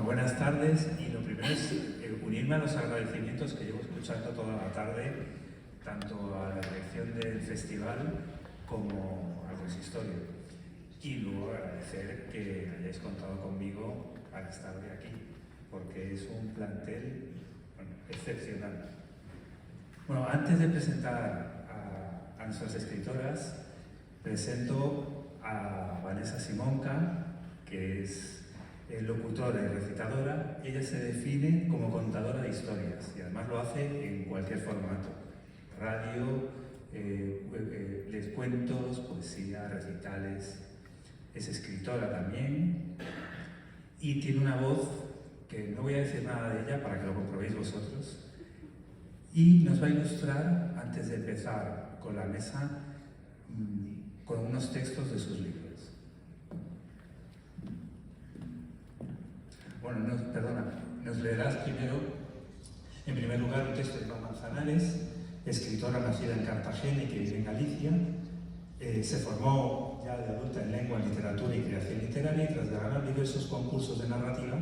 buenas tardes, y lo primero es unirme a los agradecimientos que llevo escuchando toda la tarde, tanto a la dirección del festival como al consistorio. Y luego agradecer que hayáis contado conmigo para estar de aquí, porque es un plantel excepcional. Bueno, antes de presentar a nuestras escritoras, presento a Vanessa Simonca, que es locutora y recitadora. Ella se define como contadora de historias y además lo hace en cualquier formato: radio, cuentos, poesía, recitales. Es escritora también y tiene una voz que no voy a decir nada de ella para que lo comprobéis vosotros, y nos va a ilustrar, antes de empezar con la mesa, con unos textos de sus libros. Bueno, nos leerás primero, en primer lugar, un texto de Paz Manzanares, escritora nacida en Cartagena y que vive en Galicia. Se formó ya de adulta en lengua, literatura y creación literaria, y tras ganar diversos concursos de narrativa,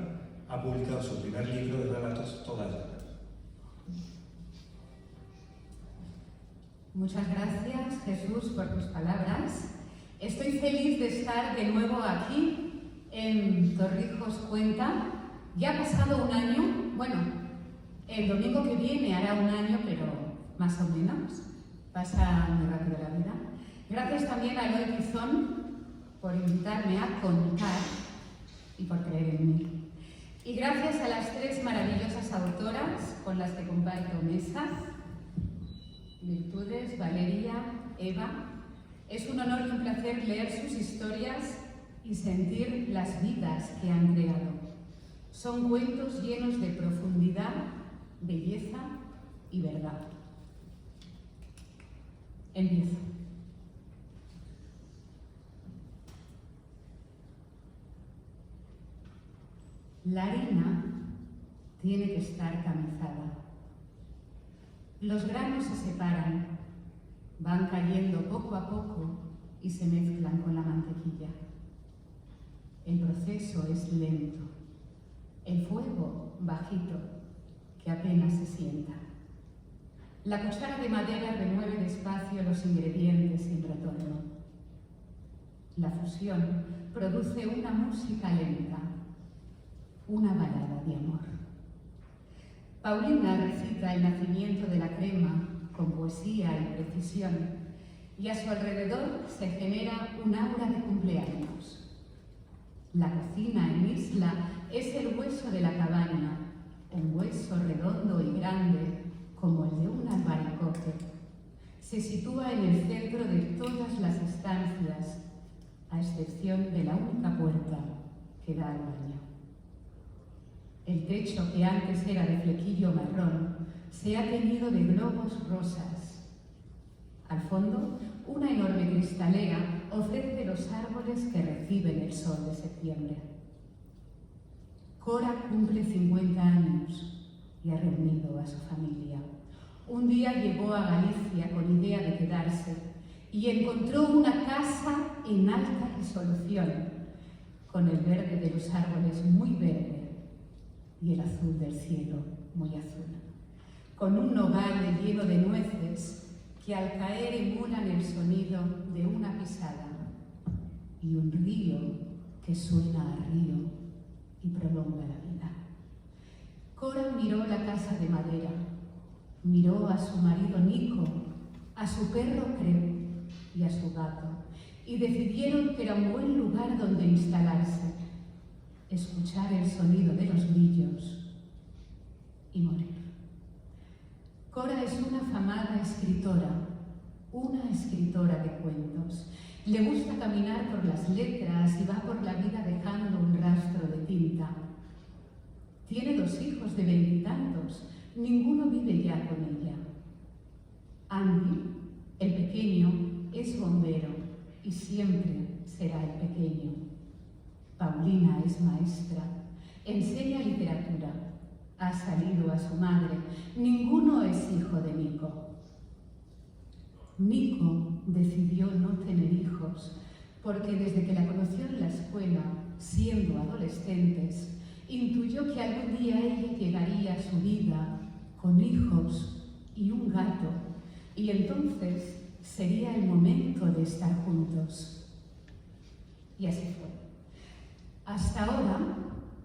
ha publicado su primer libro de relatos, Toda Llana. Muchas gracias, Jesús, por tus palabras. Estoy feliz de estar de nuevo aquí en Torrijos Cuenta. Ya ha pasado un año, bueno, el domingo que viene hará un año, pero más o menos. Pasa muy rápido la vida. Gracias también a Eloy Pizón por invitarme a contar y por creer en mí. Y gracias a las tres maravillosas autoras con las que comparto mesa, Virtudes, Valeria, Eva. Es un honor y un placer leer sus historias y sentir las vidas que han creado. Son cuentos llenos de profundidad, belleza y verdad. Empiezo. La harina tiene que estar tamizada. Los granos se separan, van cayendo poco a poco y se mezclan con la mantequilla. El proceso es lento, el fuego bajito, que apenas se sienta. La cuchara de madera remueve despacio los ingredientes sin retorno. La fusión produce una música lenta, una balada de amor. Paulina recita el nacimiento de la crema con poesía y precisión, y a su alrededor se genera un aura de cumpleaños. La cocina en Isla es el hueso de la cabaña, un hueso redondo y grande como el de un albaricoque. Se sitúa en el centro de todas las estancias, a excepción de la única puerta que da al baño. El techo, que antes era de flequillo marrón, se ha teñido de globos rosas. Al fondo, una enorme cristalera ofrece los árboles que reciben el sol de septiembre. Cora cumple 50 años y ha reunido a su familia. Un día llegó a Galicia con idea de quedarse y encontró una casa en alta resolución, con el verde de los árboles muy verde y el azul del cielo muy azul, con un nogal lleno de nueces que al caer emulan el sonido de una pisada, y un río que suena a río y prolonga la vida. Cora miró la casa de madera, miró a su marido Nico, a su perro Creu y a su gato, y decidieron que era un buen lugar donde instalarse, escuchar el sonido de los grillos y morir. Cora es una afamada escritora, una escritora de cuentos. Le gusta caminar por las letras y va por la vida dejando un rastro de tinta. Tiene 2 hijos de 20 y tantos, ninguno vive ya con ella. Andy, el pequeño, es bombero y siempre será el pequeño. Paulina es maestra, enseña literatura, ha salido a su madre, ninguno es hijo de Nico. Nico decidió no tener hijos porque desde que la conoció en la escuela, siendo adolescentes, intuyó que algún día ella llegaría a su vida con hijos y un gato, y entonces sería el momento de estar juntos. Y así fue. Hasta ahora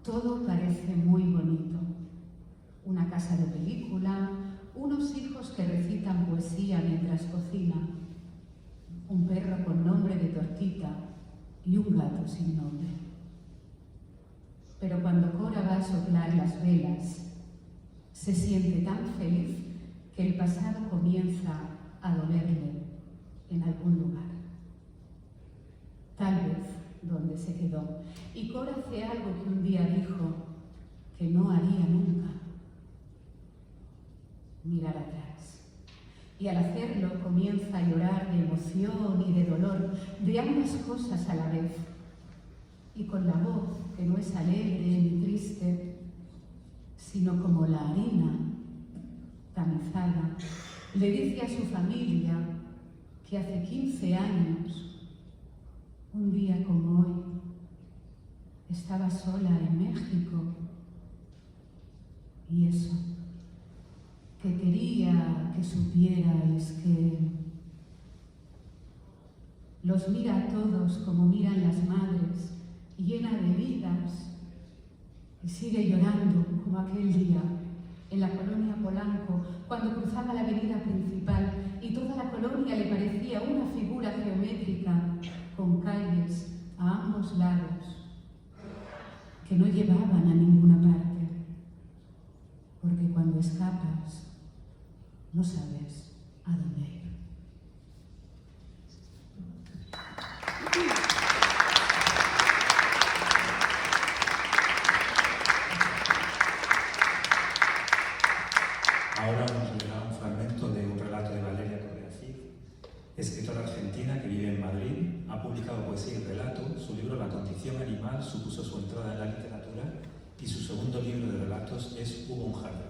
todo parece muy bonito. Una casa de película, unos hijos que recitan poesía mientras cocinan, un perro con nombre de Tortita y un gato sin nombre. Pero cuando Cora va a soplar las velas, se siente tan feliz que el pasado comienza a dolerle en algún lugar. Tal vez donde se quedó. Y Cora hace algo que un día dijo que no haría nunca: mirar atrás. Y al hacerlo comienza a llorar de emoción y de dolor, de ambas cosas a la vez. Y con la voz que no es alegre ni triste, sino como la harina tamizada, le dice a su familia que hace 15 años, un día como hoy, estaba sola en México. Y eso que quería que supierais que los mira a todos como miran las madres, llena de heridas, y sigue llorando como aquel día en la colonia Polanco, cuando cruzaba la avenida principal y toda la colonia le parecía una figura geométrica con calles a ambos lados que no llevaban a ninguna parte, porque cuando escapas no sabes a dónde ir. Ahora nos leerá un fragmento de un relato de Valeria Correa Cid, escritora argentina que vive en Madrid. Ha publicado poesía y relato. Su libro La condición animal supuso su entrada en la literatura y su segundo libro de relatos es Hubo un jardín.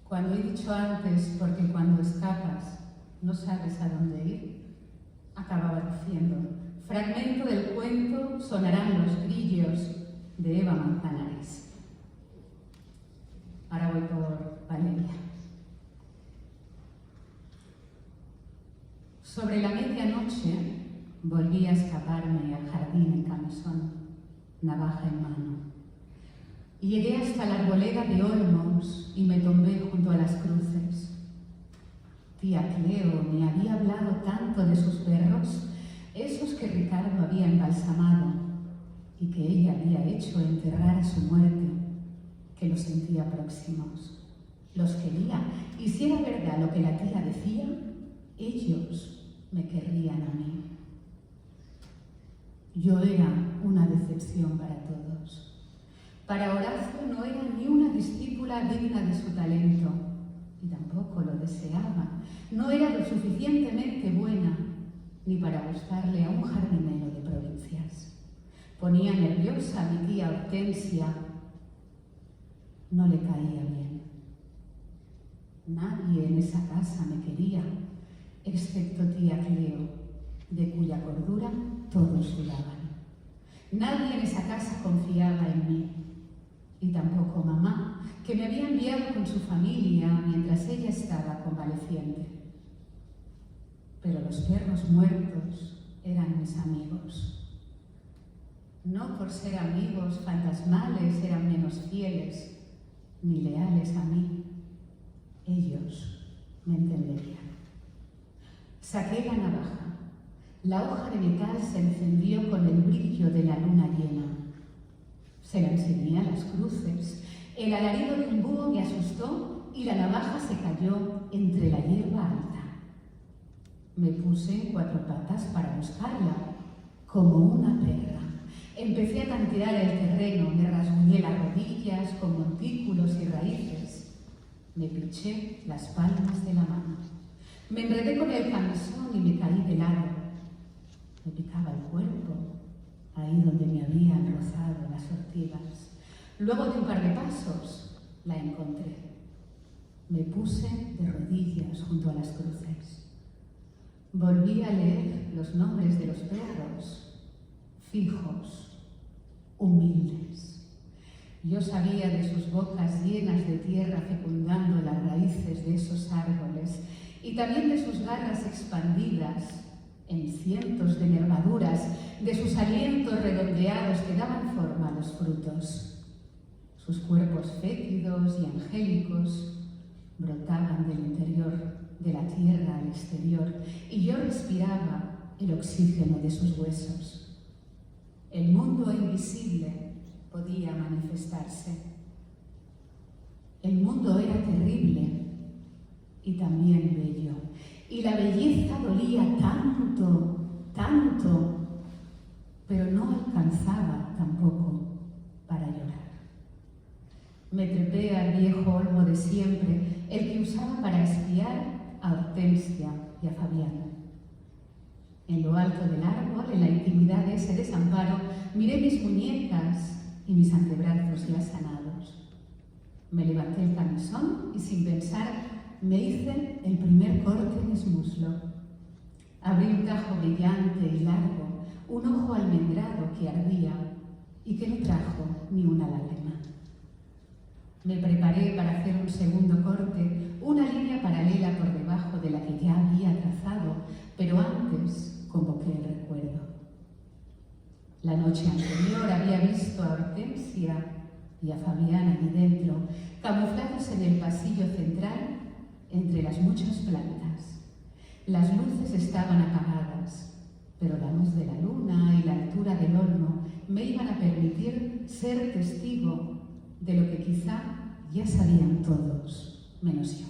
Cuando he dicho antes, porque cuando escapas no sabes a dónde ir, acababa diciendo: fragmento del cuento Sonarán los grillos, de Eva Manzanares. Ahora voy por Valeria. Sobre la medianoche volví a escaparme al jardín en camisón, navaja en mano. Llegué hasta la arboleda de olmos y me tombé junto a las cruces. Tía Cleo me había hablado tanto de sus perros, esos que Ricardo había embalsamado y que ella había hecho enterrar a su muerte, que los sentía próximos. Los quería, y si era verdad lo que la tía decía, ellos me querrían a mí. Yo era una decepción para todos. Para Horacio no era ni una discípula digna de su talento, y tampoco lo deseaba. No era lo suficientemente buena ni para gustarle a un jardinero de provincias. Ponía nerviosa a mi tía Hortensia. No le caía bien. Nadie en esa casa me quería, excepto tía Cleo, de cuya cordura todos dudaban. Nadie en esa casa confiaba en mí. Y tampoco mamá, que me había enviado con su familia mientras ella estaba convaleciente. Pero los perros muertos eran mis amigos. No por ser amigos fantasmales eran menos fieles ni leales a mí. Ellos me entenderían. Saqué la navaja. La hoja de metal se encendió con el brillo de la luna llena. Se la enseñé a las cruces. El alarido de un búho me asustó y la navaja se cayó entre la hierba alta. Me puse en 4 patas para buscarla, como una perra. Empecé a tantear el terreno, me rasguñé las rodillas con montículos y raíces. Me piché las palmas de la mano. Me enredé con el camisón y me caí de lado. Me picaba el cuerpo, ahí donde me habían rozado las ortigas. Luego de un par de pasos, la encontré. Me puse de rodillas junto a las cruces. Volví a leer los nombres de los perros, fijos, humildes. Yo sabía de sus bocas llenas de tierra fecundando las raíces de esos árboles y también de sus garras expandidas en cientos de nervaduras, de sus alientos redondeados que daban forma a los frutos. Sus cuerpos fétidos y angélicos brotaban del interior de la tierra al exterior y yo respiraba el oxígeno de sus huesos. El mundo invisible podía manifestarse. El mundo era terrible y también bello. Y la belleza dolía tanto, tanto, pero no alcanzaba tampoco para llorar. Me trepé al viejo olmo de siempre, el que usaba para espiar a Hortensia y a Fabián. En lo alto del árbol, en la intimidad de ese desamparo, miré mis muñecas y mis antebrazos ya sanados. Me levanté el camisón y sin pensar me hice el primer corte en el muslo. Abrí un tajo brillante y largo, un ojo almendrado que ardía y que no trajo ni una lágrima. Me preparé para hacer un segundo corte, una línea paralela por debajo de la que ya había trazado, pero antes convoqué el recuerdo. La noche anterior había visto a Hortensia y a Fabián allí dentro, camuflados en el pasillo central entre las muchas plantas. Las luces estaban apagadas, pero la luz de la luna y la altura del horno me iban a permitir ser testigo de lo que quizá ya sabían todos, menos yo.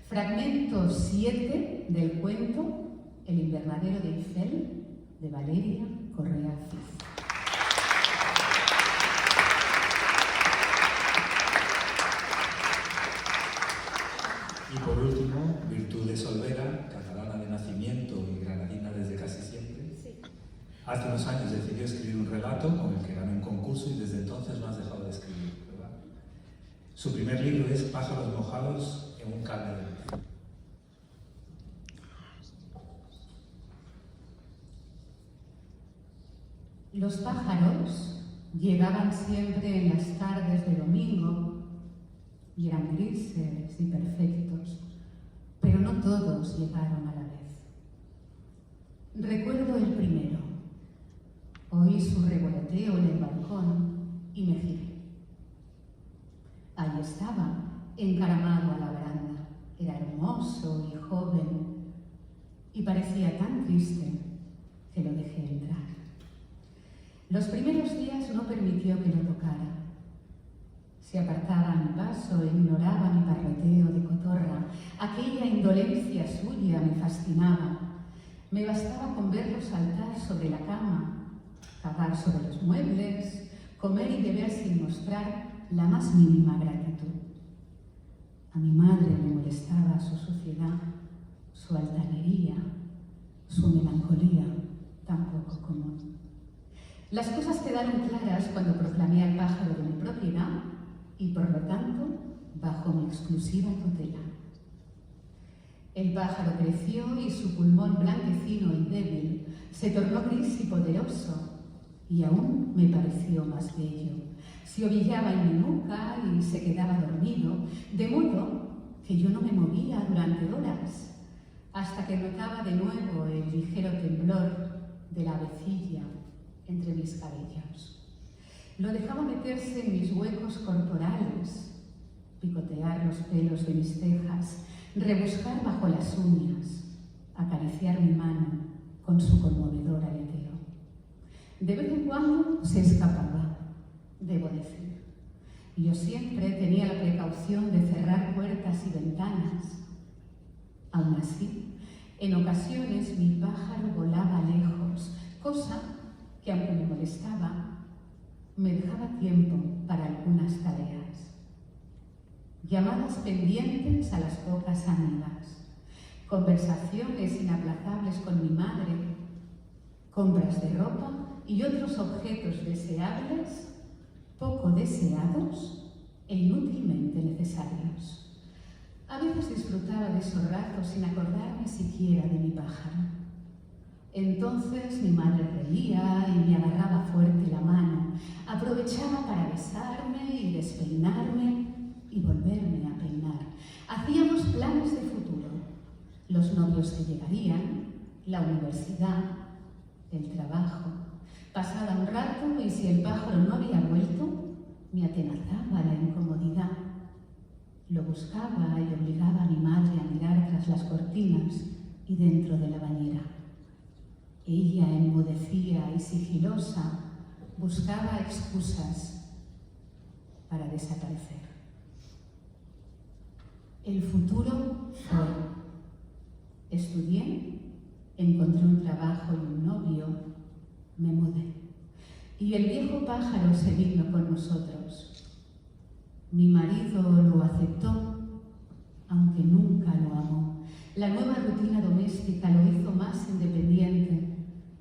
Fragmento 7 del cuento El invernadero de Eiffel, de Valeria Correa Fiz. Y por último, Virtudes Olvera, catalana de nacimiento y granadina desde casi siempre. Sí. Hace unos años decidió escribir un relato con el que ganó un concurso y desde entonces no has dejado de escribir, ¿verdad? Su primer libro es Pájaros mojados en un cable de luz. Los pájaros llegaban siempre en las tardes de domingo y eran grises y perfectos, pero no todos llegaron a la vez. Recuerdo el primero. Oí su revoloteo en el balcón y me giré. Ahí estaba, encaramado a la baranda. Era hermoso y joven y parecía tan triste que lo dejé entrar. Los primeros días no permitió que lo tocara. Se apartaba a mi paso e ignoraba mi parroteo de cotorra. Aquella indolencia suya me fascinaba. Me bastaba con verlo saltar sobre la cama, cavar sobre los muebles, comer y beber sin mostrar la más mínima gratitud. A mi madre le molestaba su suciedad, su altanería, su melancolía tan poco común. Las cosas quedaron claras cuando proclamé al pájaro de mi propiedad y, por lo tanto, bajo mi exclusiva tutela. El pájaro creció y su pulmón blanquecino y débil se tornó gris y poderoso, y aún me pareció más bello. Se ovillaba en mi nuca y se quedaba dormido, de modo que yo no me movía durante horas, hasta que notaba de nuevo el ligero temblor de la avecilla entre mis cabellos. Lo dejaba meterse en mis huecos corporales, picotear los pelos de mis cejas, rebuscar bajo las uñas, acariciar mi mano con su conmovedor aleteo. De vez en cuando se escapaba, debo decir. Yo siempre tenía la precaución de cerrar puertas y ventanas. Aún así, en ocasiones mi pájaro volaba lejos, cosa que, aunque me molestaba, me dejaba tiempo para algunas tareas. Llamadas pendientes a las pocas amigas, conversaciones inaplazables con mi madre, compras de ropa y otros objetos deseables, poco deseados e inútilmente necesarios. A veces disfrutaba de esos ratos sin acordarme siquiera de mi pájaro. Entonces mi madre reía y me agarraba fuerte la mano, aprovechaba para besarme y despeinarme y volverme a peinar. Hacíamos planes de futuro, los novios que llegarían, la universidad, el trabajo. Pasaba un rato y si el pájaro no había vuelto, me atenazaba la incomodidad. Lo buscaba y obligaba a mi madre a mirar tras las cortinas y dentro de la bañera. Ella, enmudecía y sigilosa, buscaba excusas para desaparecer. El futuro fue. Estudié, encontré un trabajo y un novio, me mudé. Y el viejo pájaro se vino con nosotros. Mi marido lo aceptó, aunque nunca lo amó. La nueva rutina doméstica lo hizo más independiente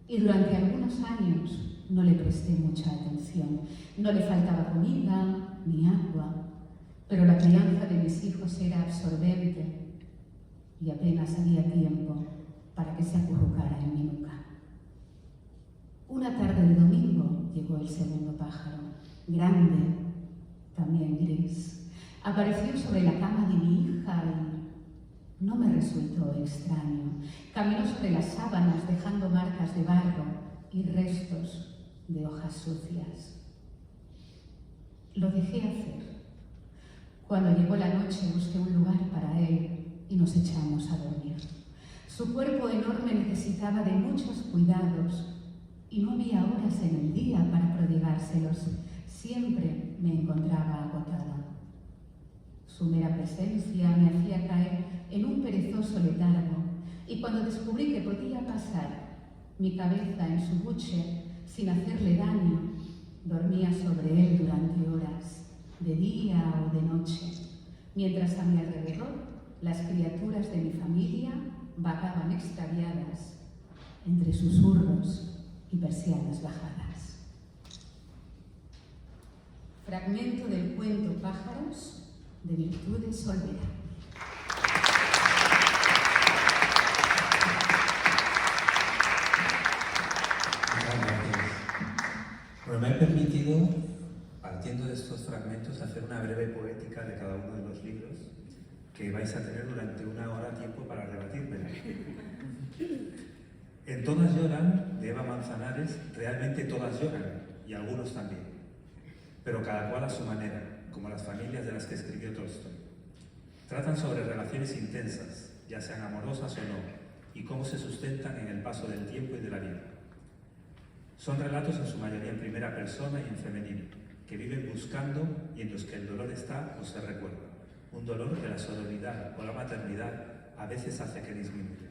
y durante algunos años no le presté mucha atención. No le faltaba comida ni agua, pero la crianza de mis hijos era absorbente y apenas había tiempo para que se acurrucara en mi nuca. Una tarde de domingo llegó el segundo pájaro, grande, también gris. Apareció sobre la cama de mi hija y no me resultó extraño. Caminó sobre las sábanas dejando marcas de barro y restos de hojas sucias. Lo dejé hacer. Cuando llegó la noche busqué un lugar para él y nos echamos a dormir. Su cuerpo enorme necesitaba de muchos cuidados y no había horas en el día para prodigárselos. Siempre me encontraba agotada. Su mera presencia me hacía caer en un perezoso letargo y cuando descubrí que podía pasar mi cabeza en su buche sin hacerle daño, dormía sobre él durante horas, de día o de noche, mientras a mi alrededor las criaturas de mi familia vagaban extraviadas entre susurros y persianas bajadas. Fragmento del cuento Pájaros de Virtudes Olvera. Bueno, me he permitido, partiendo de estos fragmentos, hacer una breve poética de cada uno de los libros que vais a tener durante una hora tiempo para rebatírmela. En Todas lloran, de Eva Manzanares, realmente todas lloran, y algunos también, pero cada cual a su manera, como las familias de las que escribió Tolstoy. Tratan sobre relaciones intensas, ya sean amorosas o no, y cómo se sustentan en el paso del tiempo y de la vida. Son relatos en su mayoría en primera persona y en femenino, que viven buscando y en los que el dolor está o se recuerda. Un dolor que la sororidad o la maternidad a veces hace que disminuya.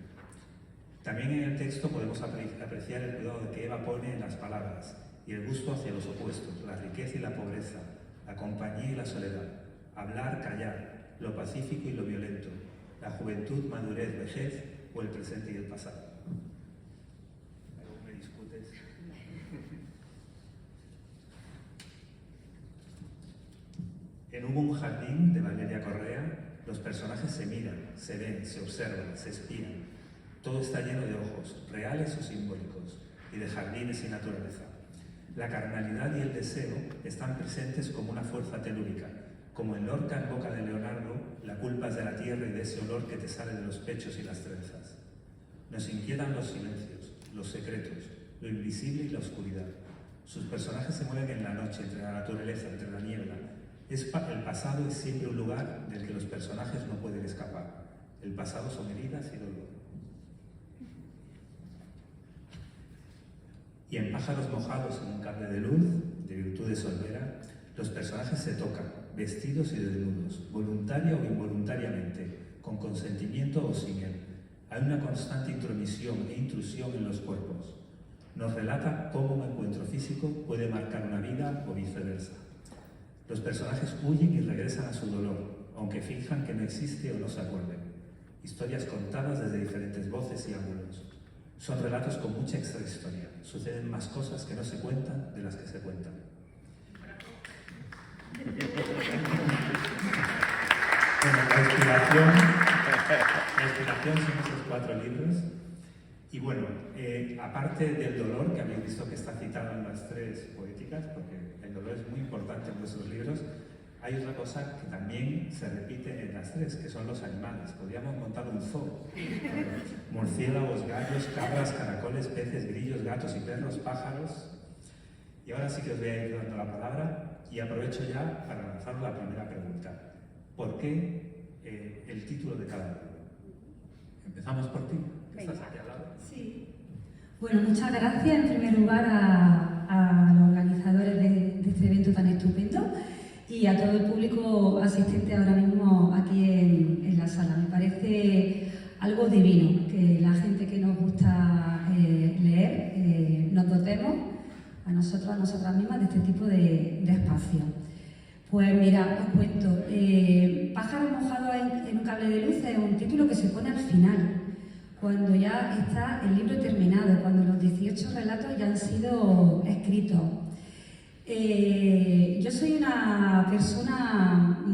También en el texto podemos apreciar el cuidado que Eva pone en las palabras y el gusto hacia los opuestos, la riqueza y la pobreza, la compañía y la soledad, hablar, callar, lo pacífico y lo violento, la juventud, madurez, vejez o el presente y el pasado. ¿Me discutes? En Hubo un jardín, de Valeria Correa, los personajes se miran, se ven, se observan, se espían. Todo está lleno de ojos, reales o simbólicos, y de jardines y naturaleza. La carnalidad y el deseo están presentes como una fuerza telúrica, como en Lorca en boca de Leonardo, la culpa es de la tierra y de ese olor que te sale de los pechos y las trenzas. Nos inquietan los silencios, los secretos, lo invisible y la oscuridad. Sus personajes se mueven en la noche, entre la naturaleza, entre la niebla. El pasado es siempre un lugar del que los personajes no pueden escapar. El pasado son heridas y dolor. Y en Pájaros mojados en un cable de luz, de Virtudes Olvera, los personajes se tocan, vestidos y desnudos, voluntaria o involuntariamente, con consentimiento o sin él. Hay una constante intromisión e intrusión en los cuerpos. Nos relata cómo un encuentro físico puede marcar una vida o viceversa. Los personajes huyen y regresan a su dolor, aunque finjan que no existe o no se acuerden. Historias contadas desde diferentes voces y ángulos. Son relatos con mucha extrahistoria. Suceden más cosas que no se cuentan de las que se cuentan. Bueno, la inspiración son esos 4 libros. Y bueno, aparte del dolor, que habéis visto que está citado en las 3 poéticas, porque el dolor es muy importante en vuestros libros, hay otra cosa que también se repite en las 3, que son los animales. Podríamos montar un zoo. Murciélagos, gallos, cabras, caracoles, peces, grillos, gatos y perros, pájaros. Y ahora sí que os voy a ir dando la palabra y aprovecho ya para lanzar la primera pregunta. ¿Por qué el título de cada libro? Empezamos por ti, que estás aquí al lado. Sí. Bueno, muchas gracias en primer lugar a los organizadores de este evento tan estupendo y a todo el público asistente ahora mismo aquí en la sala. Me parece algo divino que la gente que nos gusta leer nos dotemos a nosotros, a nosotras mismas, de este tipo de espacio. Pues mira, os cuento, Pájaros mojados en un cable de luz es un título que se pone al final, cuando ya está el libro terminado, cuando los 18 relatos ya han sido escritos. Yo soy una persona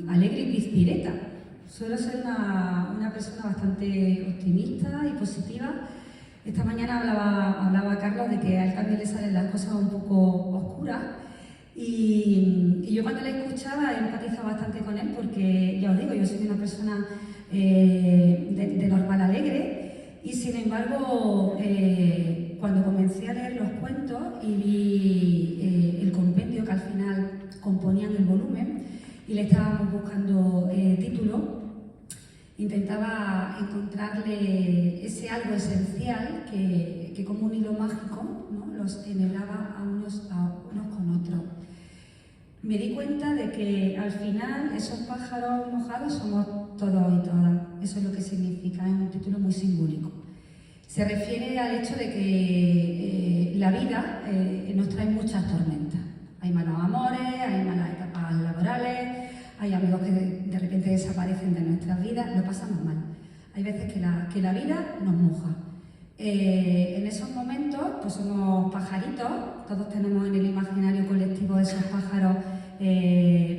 alegre y pizpireta, suelo ser una persona bastante optimista y positiva. Esta mañana hablaba Carlos de que al cambio le salen las cosas un poco oscuras. Y yo cuando le escuchaba empatizaba bastante con él porque, ya os digo, yo soy una persona de normal alegre y sin embargo cuando comencé a leer los cuentos y vi el compendio que al final componían el volumen y le estábamos buscando título, intentaba encontrarle ese algo esencial que como un hilo mágico, ¿no?, los enhebraba a unos con otros. Me di cuenta de que al final esos pájaros mojados somos todos y todas. Eso es lo que significa, es un título muy simbólico. Se refiere al hecho de que la vida nos trae muchas tormentas. Hay malos amores, hay malas etapas laborales, hay amigos que de repente desaparecen de nuestras vidas, lo pasamos mal. Hay veces que la vida nos moja. En esos momentos, pues somos pajaritos, todos tenemos en el imaginario colectivo esos pájaros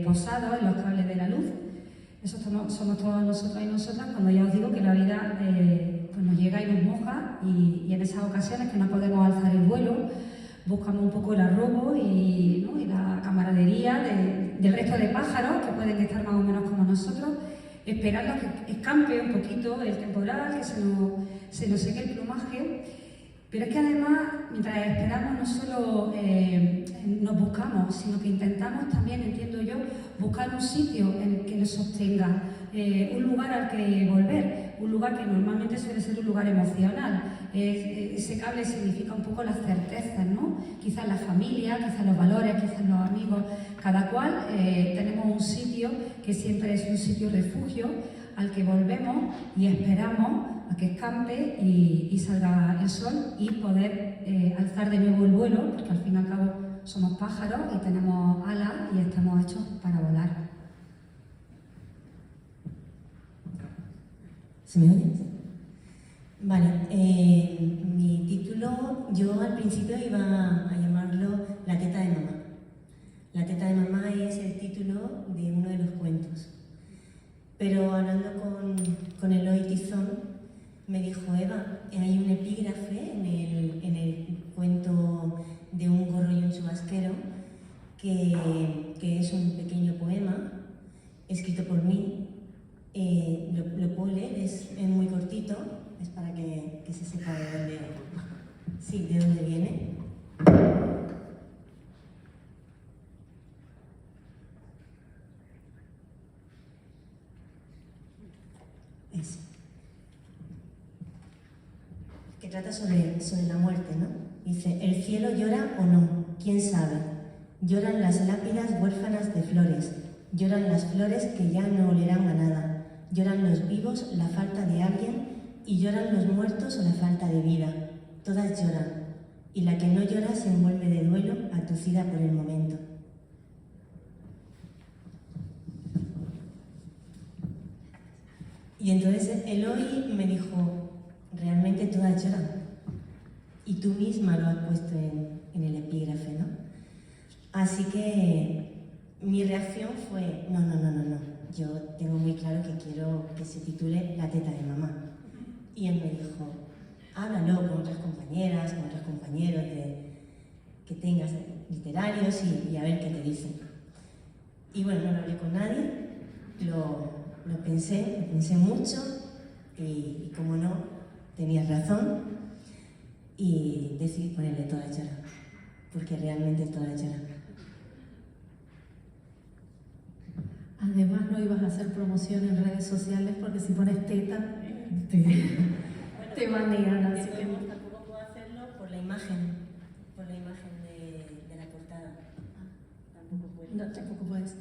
posados en los cables de la luz. Esos somos todos nosotros y nosotras, cuando ya os digo que la vida pues nos llega y nos moja, y en esas ocasiones que no podemos alzar el vuelo, buscamos un poco el arrobo y la camaradería del resto de pájaros que pueden estar más o menos como nosotros, esperando a que escampe un poquito el temporal, que se nos seque el plumaje. Pero es que además, mientras esperamos, no solo nos buscamos, sino que intentamos también, entiendo yo, buscar un sitio en el que nos sostenga, un lugar al que volver, un lugar que normalmente suele ser un lugar emocional. Ese cable significa un poco las certezas, ¿no? Quizás la familia, quizás los valores, quizás los amigos. Cada cual tenemos un sitio que siempre es un sitio refugio al que volvemos y esperamos a que escampe y salga el sol y poder alzar de nuevo el vuelo, porque al fin y al cabo somos pájaros y tenemos alas y estamos hechos para volar. ¿Se me oye? Vale, mi título, yo al principio iba a llamarlo La teta de mamá. La teta de mamá es el título de uno de los cuentos. Pero hablando con Eloy Tizón, me dijo: Eva, hay un epígrafe en el cuento de un gorro y un chubasquero que es un pequeño poema escrito por mí. Lo puedo leer, es muy cortito, es para que se sepa de dónde viene. Es que trata sobre la muerte, ¿no? Dice: el cielo llora o no, quién sabe. Lloran las lápidas huérfanas de flores, lloran las flores que ya no olerán a nada, lloran los vivos la falta de alguien y lloran los muertos o la falta de vida. Todas lloran, y la que no llora se envuelve de duelo, atucida por el momento. Y entonces Eloy me dijo: realmente todas lloran. Y tú misma lo has puesto en el epígrafe, ¿no? Así que mi reacción fue: no. yo tengo muy claro que quiero que se titule La teta de mamá. Y él me dijo, háblalo con otras compañeras, con otros compañeros que tengas literarios y a ver qué te dicen. Y bueno, no lo hablé con nadie, lo pensé mucho y como no, tenías razón y decidí ponerle Toda Chora, porque realmente es Toda Chora. Además no ibas a hacer promoción en redes sociales porque si pones teta te banean, así que tampoco puedo hacerlo por la imagen de la portada. Tampoco puedo. no, tampoco puedes.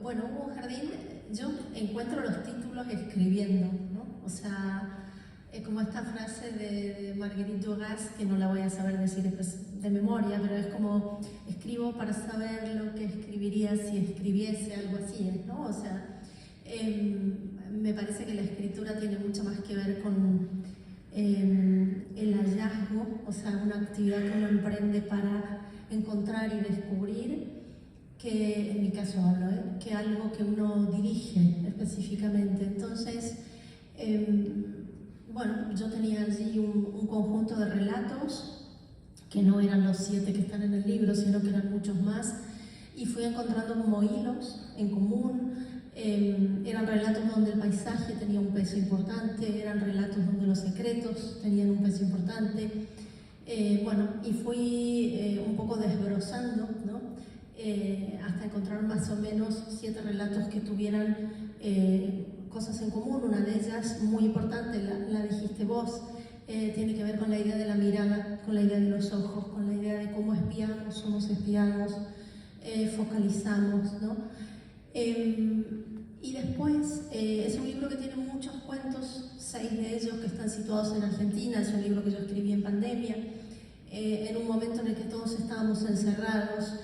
Bueno, Hugo Jardín, yo encuentro los títulos escribiendo, ¿no? O sea, como esta frase de Marguerite Duras, que no la voy a saber decir de memoria, pero es como, escribo para saber lo que escribiría si escribiese, algo así, ¿no? O sea, me parece que la escritura tiene mucho más que ver con el hallazgo, o sea, una actividad que uno emprende para encontrar y descubrir, que en mi caso hablo, que algo que uno dirige específicamente. Entonces, bueno, yo tenía allí un conjunto de relatos que no eran los 7 que están en el libro, sino que eran muchos más, y fui encontrando como hilos en común. Eran relatos donde el paisaje tenía un peso importante, eran relatos donde los secretos tenían un peso importante. Bueno, y fui un poco desbrozando, ¿no? Hasta encontrar más o menos 7 relatos que tuvieran cosas en común. Una de ellas, muy importante, la dijiste vos, tiene que ver con la idea de la mirada, con la idea de los ojos, con la idea de cómo espiamos, somos espiados, focalizamos, ¿no? Y después, es un libro que tiene muchos cuentos, 6 de ellos que están situados en Argentina. Es un libro que yo escribí en pandemia, en un momento en el que todos estábamos encerrados.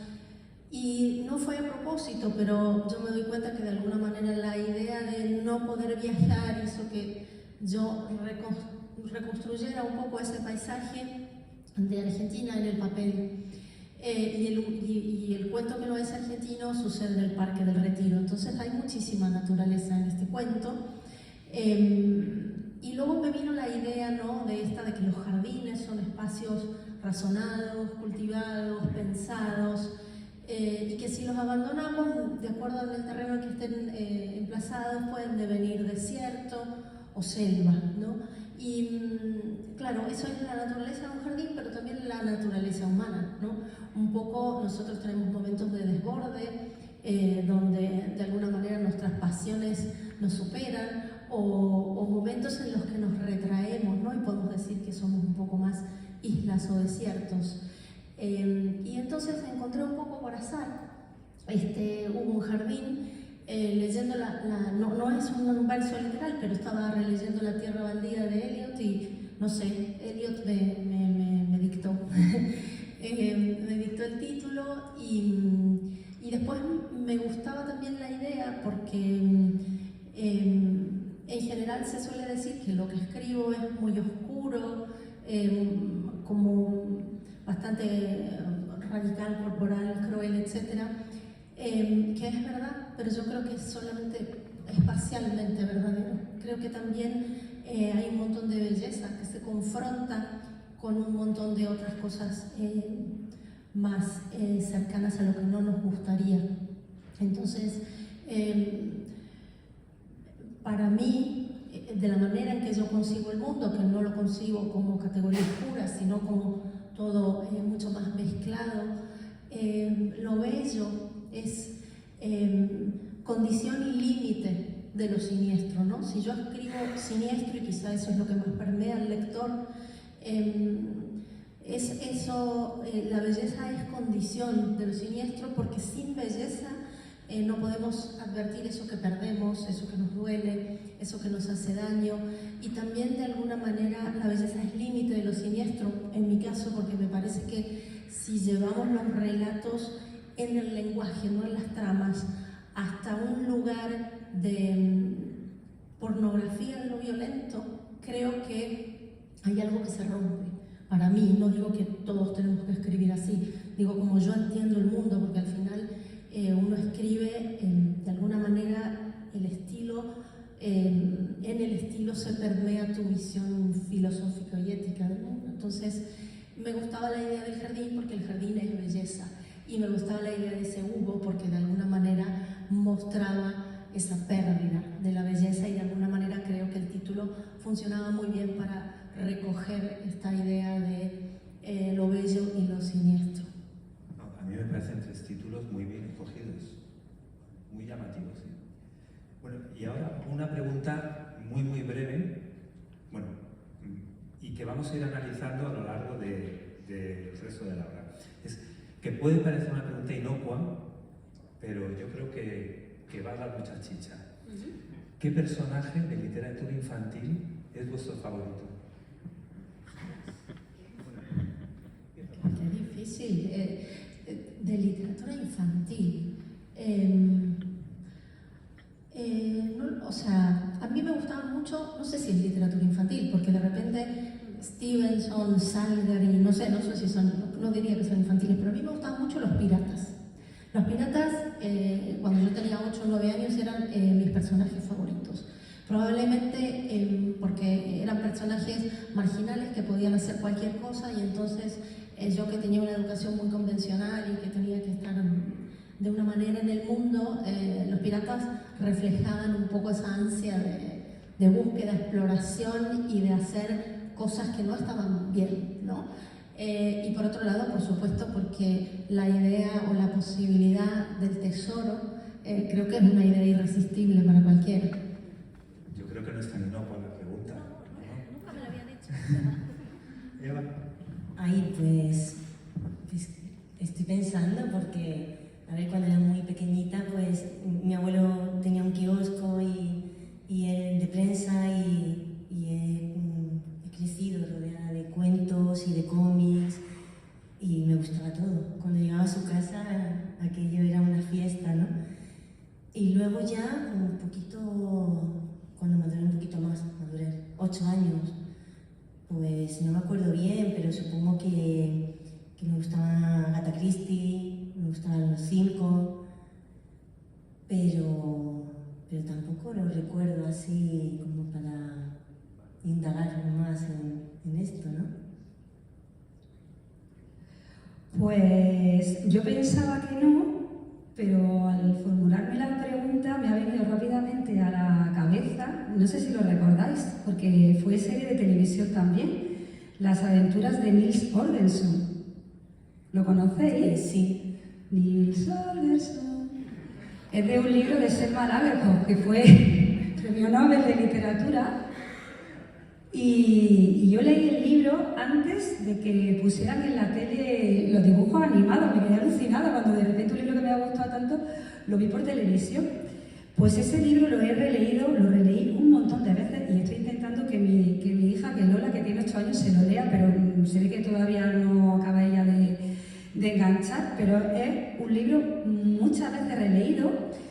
Y no fue a propósito, pero yo me doy cuenta que de alguna manera la idea de no poder viajar hizo que yo reconstruyera un poco ese paisaje de Argentina en el papel. Y el cuento que no es argentino sucede en el Parque del Retiro, entonces hay muchísima naturaleza en este cuento. Y luego me vino la idea, ¿no?, de que los jardines son espacios razonados, cultivados, pensados, y que si los abandonamos, de acuerdo al terreno en que estén emplazados, pueden devenir desierto o selva, ¿no? Y claro, eso es la naturaleza de un jardín, pero también la naturaleza humana, ¿no? Un poco nosotros tenemos momentos de desborde, donde de alguna manera nuestras pasiones nos superan, o momentos en los que nos retraemos, ¿no? Y podemos decir que somos un poco más islas o desiertos. Y entonces encontré un poco por azar, hubo un jardín, leyendo no es un verso literal, pero estaba releyendo La tierra baldía de Eliot y no sé, Eliot me dictó, me dictó el título y después me gustaba también la idea porque en general se suele decir que lo que escribo es muy oscuro, como bastante radical, corporal, cruel, etc. Que es verdad, pero yo creo que es parcialmente verdadero. Creo que también hay un montón de belleza que se confronta con un montón de otras cosas más cercanas a lo que no nos gustaría. Entonces, para mí, de la manera en que yo concibo el mundo, que no lo concibo como categorías puras, sino como todo mucho más mezclado, lo bello es condición y límite de lo siniestro, ¿no? Si yo escribo siniestro, y quizá eso es lo que más permea al lector, la belleza es condición de lo siniestro, porque sin belleza no podemos advertir eso que perdemos, eso que nos duele, eso que nos hace daño, y también de alguna manera la belleza es límite de lo siniestro, en mi caso, porque me parece que si llevamos los relatos en el lenguaje, no en las tramas, hasta un lugar de pornografía de lo violento, creo que hay algo que se rompe. Para mí, no digo que todos tenemos que escribir así, digo como yo entiendo el mundo, porque al final uno escribe de alguna manera el estilo, en el estilo se permea tu visión filosófica y ética del mundo. Entonces me gustaba la idea del jardín porque el jardín es belleza, y me gustaba la idea de ese Hugo porque de alguna manera mostraba esa pérdida de la belleza, y de alguna manera creo que el título funcionaba muy bien para recoger esta idea de lo bello y lo siniestro. No, a mí me parecen 3 títulos muy bien escogidos, muy llamativos. ¿Sí? Bueno, y ahora una pregunta muy breve, bueno, y que vamos a ir analizando a lo largo del resto de la obra. Es que puede parecer una pregunta inocua, pero yo creo que va a dar mucha chicha. ¿Qué personaje de literatura infantil es vuestro favorito? Qué difícil. De literatura infantil. O sea, a mí me gustaban mucho, no sé si es literatura infantil, porque de repente Stevenson, Salieri, no sé si son, no diría que son infantiles, pero a mí me gustaban mucho los piratas. Los piratas, cuando yo tenía 8 o 9 años, eran mis personajes favoritos. Probablemente porque eran personajes marginales que podían hacer cualquier cosa, y entonces yo, que tenía una educación muy convencional y que tenía que estar de una manera en el mundo, los piratas reflejaban un poco esa ansia de búsqueda, exploración y de hacer cosas que no estaban bien, ¿no? Y por otro lado, por supuesto, porque la idea o la posibilidad del tesoro creo que es una idea irresistible para cualquiera. Yo creo que no es tan inocua la pregunta. No, nunca me lo había dicho. Eva. Ahí pues estoy pensando porque, a ver, cuando era muy pequeñita, pues mi abuelo tenía un kiosco y él de prensa, y he crecido rodeada de cuentos y de cómics, y me gustaba todo. Cuando llegaba a su casa, aquello era una fiesta, ¿no? Y luego ya, un poquito, cuando maduré un poquito más, maduré 8 años, pues no me acuerdo bien, pero supongo que me gustaba Agatha Christie, me gustaban los 5, pero tampoco lo recuerdo así como para indagar más en esto, ¿no? Pues yo pensaba que no, pero al formularme la pregunta me ha venido rápidamente a la cabeza, no sé si lo recordáis, porque fue serie de televisión también, Las aventuras de Nils Holgersson. ¿Lo conocéis? Sí. Nils Holgersson. Es de un libro de Selma Lagerlöf, que fue premio Nobel de Literatura. Y yo leí el libro antes de que pusieran en la tele los dibujos animados. Me quedé alucinada cuando de repente un libro que me había gustado tanto lo vi por televisión. Pues ese libro lo he releído, lo releí un montón de veces, y estoy intentando que mi hija, que Lola, que tiene 8 años, se lo lea, pero se ve que todavía no acaba ella de enganchar. Pero es un libro muchas veces releído.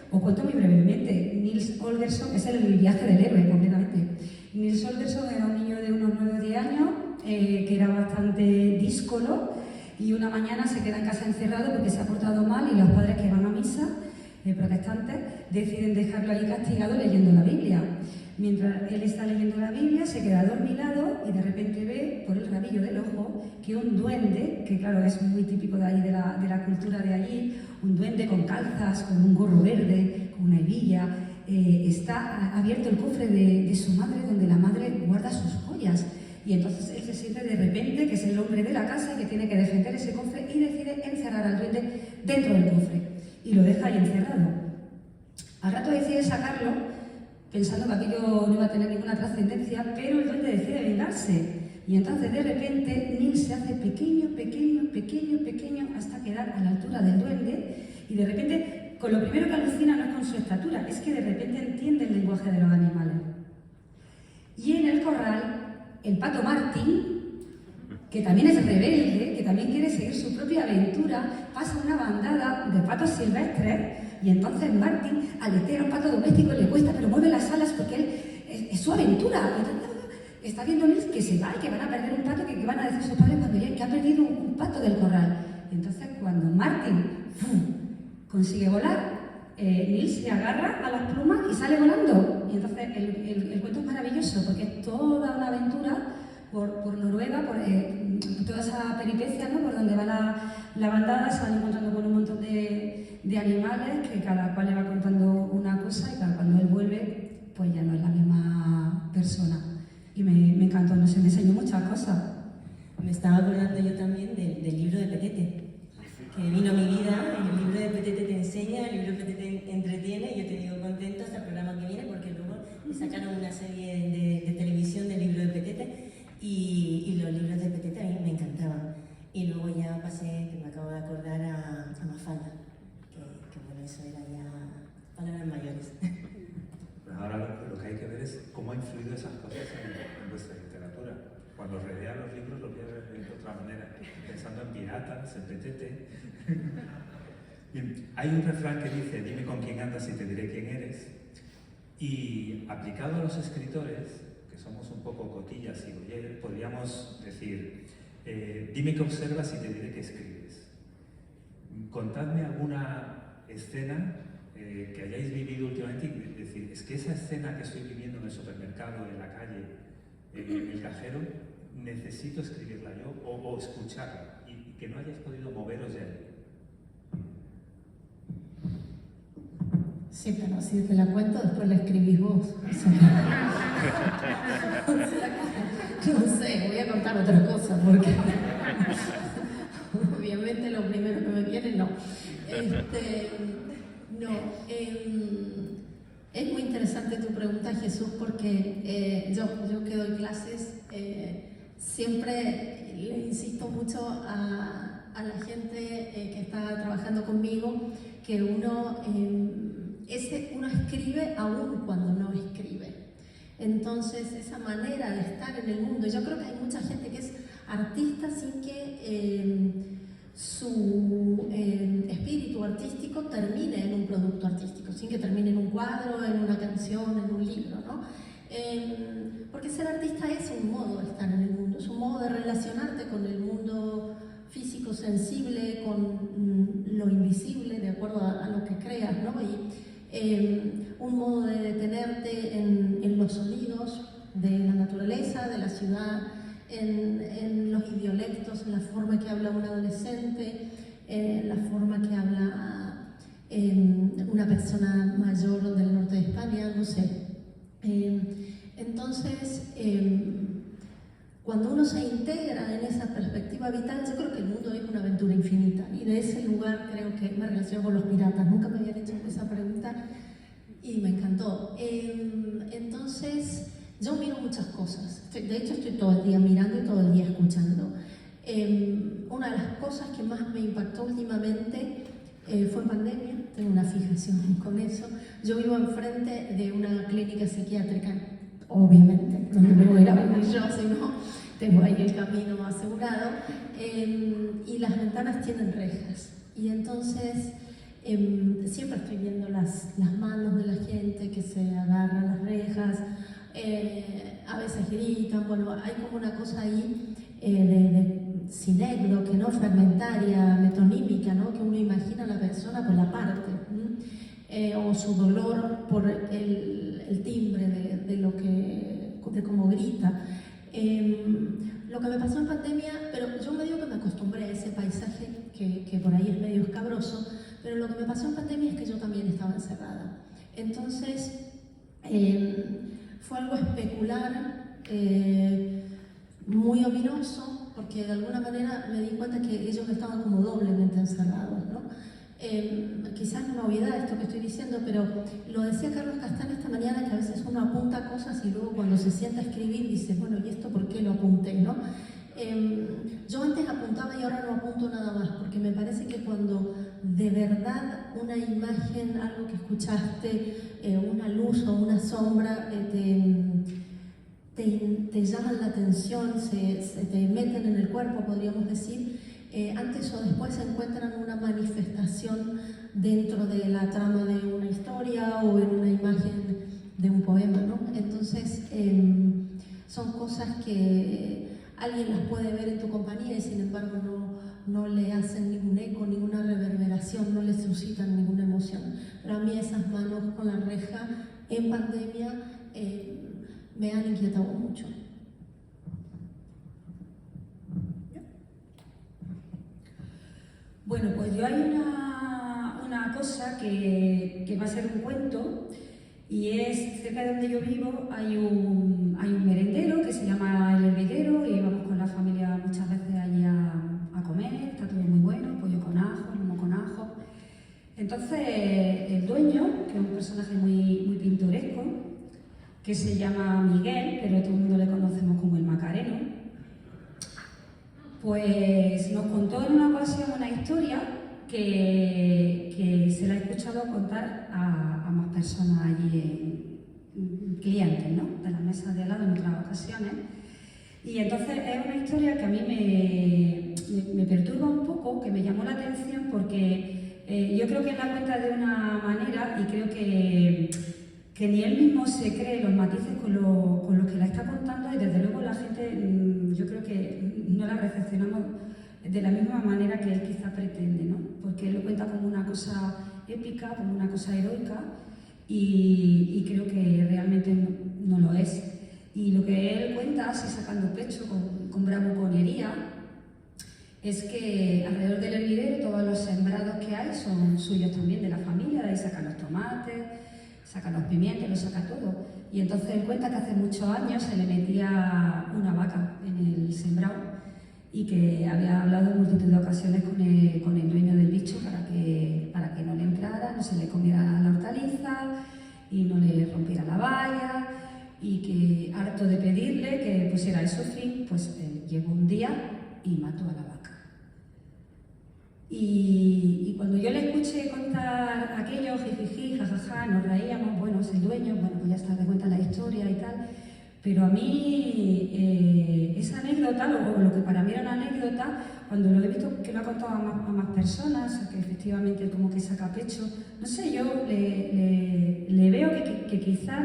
Os cuento muy brevemente. Nils Holgersson es el viaje del héroe, completamente. Nils Holgersson era un niño de unos 9 o 10 años que era bastante díscolo, y una mañana se queda en casa encerrado porque se ha portado mal, y los padres, que van a misa, protestantes, deciden dejarlo allí castigado leyendo la Biblia. Mientras él está leyendo la Biblia, se queda adormilado y de repente ve por el rabillo del ojo que un duende, que claro es muy típico de ahí, de la cultura de allí, un duende con calzas, con un gorro verde, con una hebilla, está abierto el cofre de su madre, donde la madre guarda sus joyas. Y entonces él se siente de repente que es el hombre de la casa y que tiene que defender ese cofre, y decide encerrar al duende dentro del cofre y lo deja ahí encerrado. Al rato decide sacarlo, pensando que aquello no iba a tener ninguna trascendencia, pero el duende decide vengarse. Y entonces de repente Nils se hace pequeño, hasta quedar a la altura del duende, y de repente, con lo primero que alucina no es con su estatura, es que de repente entiende el lenguaje de los animales. Y en el corral, el pato Martín, que también es rebelde, que también quiere seguir su propia aventura, pasa una bandada de patos silvestres, y entonces Martín aletea a un pato doméstico, le cuesta, pero mueve las alas porque él es su aventura. Y está viendo Nils que se va y que van a perder un pato, que van a decir sus padres cuando lleguen que ha perdido un pato del corral. Y entonces cuando Martín consigue volar. Neil se agarra a las plumas y sale volando. Y entonces el cuento es maravilloso porque es toda una aventura por Noruega, por toda esa peripecia, ¿no? Por donde va la bandada, se van encontrando con un montón de animales que cada cual le va contando una cosa y claro, cuando él vuelve, pues ya no es la misma persona. Y me encantó, no sé, me enseñó muchas cosas. Me estaba acordando yo también del libro de Petete, que vino a mi vida. El libro de Petete te enseña, el libro de Petete te entretiene, y yo te digo contento hasta el programa que viene porque luego sacaron una serie de televisión del libro de Petete y los libros de Petete a mí me encantaban. Y luego ya pasé, que me acabo de acordar, a Mafalda, que bueno, eso era ya palabras mayores. Pues ahora lo que hay que ver es cómo ha influido esas cosas en vuestra literatura. Cuando relea los libros lo voy a ver de otra manera, pensando en piratas, en Petete. Bien, hay un refrán que dice, dime con quién andas y te diré quién eres. Y aplicado a los escritores, que somos un poco cotillas y goyeres, podríamos decir, dime qué observas y te diré qué escribes. Contadme alguna escena que hayáis vivido últimamente y decir, es que esa escena que estoy viviendo en el supermercado, en la calle, en el cajero, necesito escribirla yo o escucharla y que no hayáis podido moveros de ahí. Sí, pero si te la cuento, después la escribís vos. O sea, no sé, voy a contar otra cosa, porque obviamente lo primero que me viene, no. Es muy interesante tu pregunta, Jesús, porque yo que doy clases, siempre le insisto mucho a la gente que está trabajando conmigo que uno escribe aún cuando no escribe. Entonces, esa manera de estar en el mundo, yo creo que hay mucha gente que es artista sin que su espíritu artístico termine en un producto artístico, sin que termine en un cuadro, en una canción, en un libro, ¿no? Porque ser artista es un modo de estar en el mundo, es un modo de relacionarte con el mundo físico, sensible, con lo invisible, de acuerdo a lo que creas, ¿no? Y un modo de detenerte en los sonidos de la naturaleza, de la ciudad, en los idiolectos, en la forma que habla un adolescente, en la forma que habla una persona mayor del norte de España, no sé. Entonces, cuando uno se integra en esa perspectiva vital, yo creo que el mundo es una aventura infinita, y de ese lugar creo que me relaciono con los piratas. Nunca me habían hecho esa pregunta y me encantó. Entonces, yo miro muchas cosas. De hecho, estoy todo el día mirando y todo el día escuchando. Una de las cosas que más me impactó últimamente fue en pandemia. Tengo una fijación con eso. Yo vivo enfrente de una clínica psiquiátrica, obviamente, no me voy a ir a vivir yo, sino tengo ahí el camino asegurado, y las ventanas tienen rejas. Y entonces siempre estoy viendo las manos de la gente que se agarran las rejas, a veces gritan, bueno, hay como una cosa ahí de sinécdoque, ¿no? Fragmentaria, metonímica, ¿no? Que uno imagina a la persona por la parte, o su dolor por el timbre de cómo grita. Lo que me pasó en pandemia, pero yo medio que me acostumbré a ese paisaje que por ahí es medio escabroso, pero lo que me pasó en pandemia es que yo también estaba encerrada. Entonces, fue algo especular, muy ominoso, porque de alguna manera me di cuenta que ellos estaban como doblemente encerrados, ¿no? Quizás una obviedad esto que estoy diciendo, pero lo decía Carlos Castán esta mañana, que a veces uno apunta cosas y luego cuando se sienta a escribir dice, bueno, ¿y esto por qué lo apunté, no? Yo antes apuntaba y ahora no apunto nada más, porque me parece que cuando de verdad una imagen, algo que escuchaste, una luz o una sombra, te llaman la atención, se te meten en el cuerpo, podríamos decir, antes o después se encuentran una manifestación dentro de la trama de una historia o en una imagen de un poema, ¿no? Entonces, son cosas que alguien las puede ver en tu compañía y sin embargo no le hacen ningún eco, ninguna reverberación, no le suscitan ninguna emoción. Pero a mí esas manos con la reja en pandemia me han inquietado mucho. Bueno, pues yo hay una cosa que va a ser un cuento, y es cerca de donde yo vivo hay un merendero que se llama El Hervidero, y vamos con la familia muchas veces allí a comer, está todo muy bueno, pollo con ajo, lomo con ajo. Entonces el dueño, que es un personaje muy pintoresco, que se llama Miguel, pero todo el mundo le conocemos como el Macareno, pues nos contó en una ocasión una historia que se la he escuchado contar a más personas allí, clientes, ¿no?, de las mesas de al lado en otras ocasiones. Y entonces es una historia que a mí me perturba un poco, que me llamó la atención porque yo creo que él la cuenta de una manera, y creo que ni él mismo se cree los matices con los que la está contando, y desde luego la gente, yo creo que no la recepcionamos de la misma manera que él quizá pretende, ¿no? Porque él lo cuenta como una cosa épica, como una cosa heroica, y creo que realmente no lo es. Y lo que él cuenta, así sacando pecho, con bravuconería, es que alrededor del hervidero todos los sembrados que hay son suyos también, de la familia, de ahí sacan los tomates, sacan los pimientos, lo saca todo. Y entonces él cuenta que hace muchos años se le metía una vaca en el sembrado, y que había hablado en multitud de ocasiones con el dueño del bicho para que no le entrara, no se le comiera la hortaliza y no le rompiera la valla, y que, harto de pedirle que pusiera eso fin, pues llegó un día y mató a la vaca. Y cuando yo le escuché contar aquello, jijiji, jajaja, nos reíamos, bueno, es el dueño, bueno, pues ya está, le cuenta la historia y tal. Pero a mí esa anécdota, o lo que para mí era una anécdota, cuando lo he visto que lo ha contado a más personas, que efectivamente como que saca pecho, no sé, yo le veo que quizás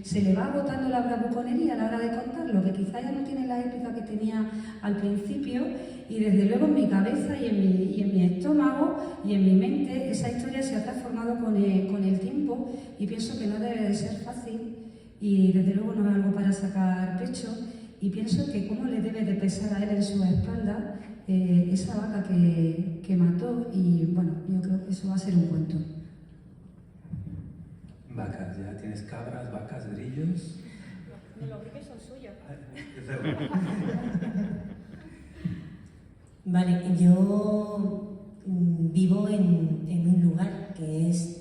se le va agotando la bravuconería a la hora de contarlo, que quizás ya no tiene la épica que tenía al principio, y desde luego en mi cabeza y en mi estómago y en mi mente esa historia se ha transformado con el tiempo, y pienso que no debe de ser fácil. Y desde luego no es algo para sacar pecho, y pienso que cómo le debe de pesar a él en su espalda esa vaca que mató, y bueno, yo creo que eso va a ser un cuento. Vacas, ya tienes cabras, vacas, grillos. Los grillos son suyos. Vale, yo vivo en un lugar que es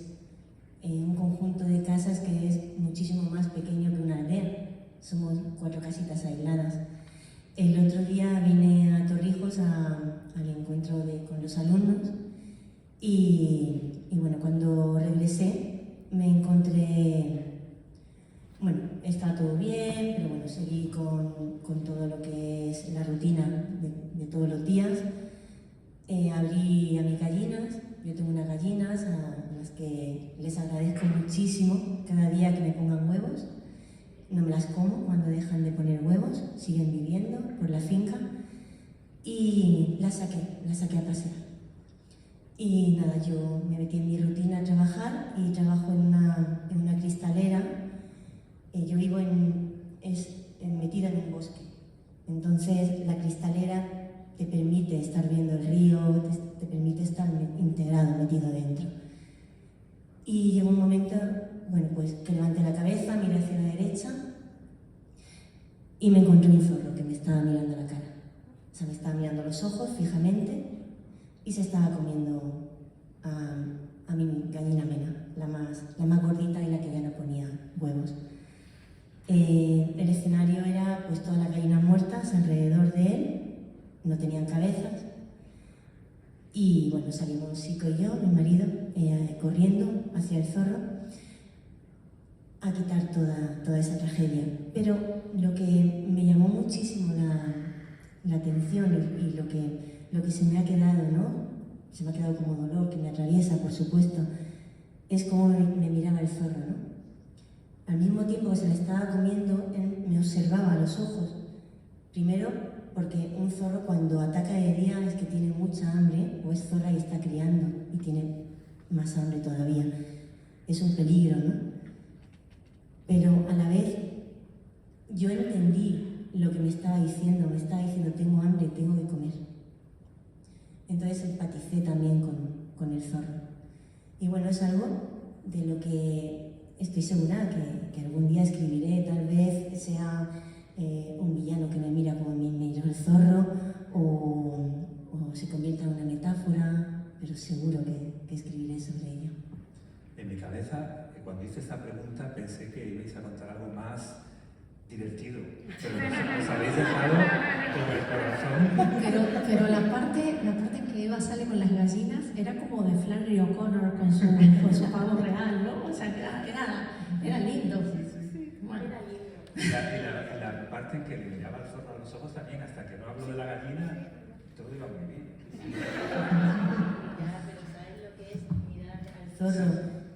un conjunto de casas que es muchísimo más pequeño que una aldea. Somos 4 casitas aisladas. El otro día vine a Torrijos al encuentro con los alumnos, y bueno, cuando regresé me encontré, bueno, está todo bien, pero bueno, seguí con todo lo que es la rutina de todos los días. Abrí a mis gallinas. Yo tengo unas gallinas a las que les agradezco muchísimo cada día que me pongan huevos. No me las como cuando dejan de poner huevos, siguen viviendo por la finca, y las saqué a pasear. Y nada, yo me metí en mi rutina a trabajar, y trabajo en una cristalera. Yo vivo metida en un bosque, entonces la cristalera te permite estar viendo el río, te permite estar integrado, metido dentro. Y llegó un momento, bueno, pues que levanté la cabeza, miré hacia la derecha, y me encontré un zorro que me estaba mirando la cara. O sea, me estaba mirando los ojos fijamente, y se estaba comiendo a mi gallina Mena, la más gordita y la que ya no ponía huevos. El escenario era pues todas las gallinas muertas alrededor de él, no tenían cabezas, y bueno, salimos Sico y yo, mi marido, corriendo hacia el zorro a quitar toda esa tragedia. Pero lo que me llamó muchísimo la atención, y lo que se me ha quedado, ¿no? Se me ha quedado como dolor que me atraviesa, por supuesto, es cómo me miraba el zorro, ¿no? Al mismo tiempo que se le estaba comiendo, él me observaba a los ojos, Primero, porque un zorro cuando ataca de día es que tiene mucha hambre, o es zorra y está criando y tiene más hambre todavía. Es un peligro, ¿no? Pero a la vez yo entendí lo que me estaba diciendo tengo hambre, tengo que comer. Entonces empaticé también con el zorro. Y bueno, es algo de lo que estoy segura que algún día escribiré, tal vez sea un villano que me mira como me miró el zorro, o se convierta en una metáfora, pero seguro que escribiré sobre ello. En mi cabeza, cuando hice esta pregunta, pensé que ibais a contar algo más divertido, pero os habéis dejado con el corazón. Pero la parte en que Eva sale con las gallinas era como de Flannery O'Connor con su pavo real, ¿no? O sea, era lindo. Bueno. Y la parte en que le miraba el zorro a los ojos también, hasta que no hablo de la gallina, todo iba muy bien. Ya, pero ¿sabes lo que es mirar al zorro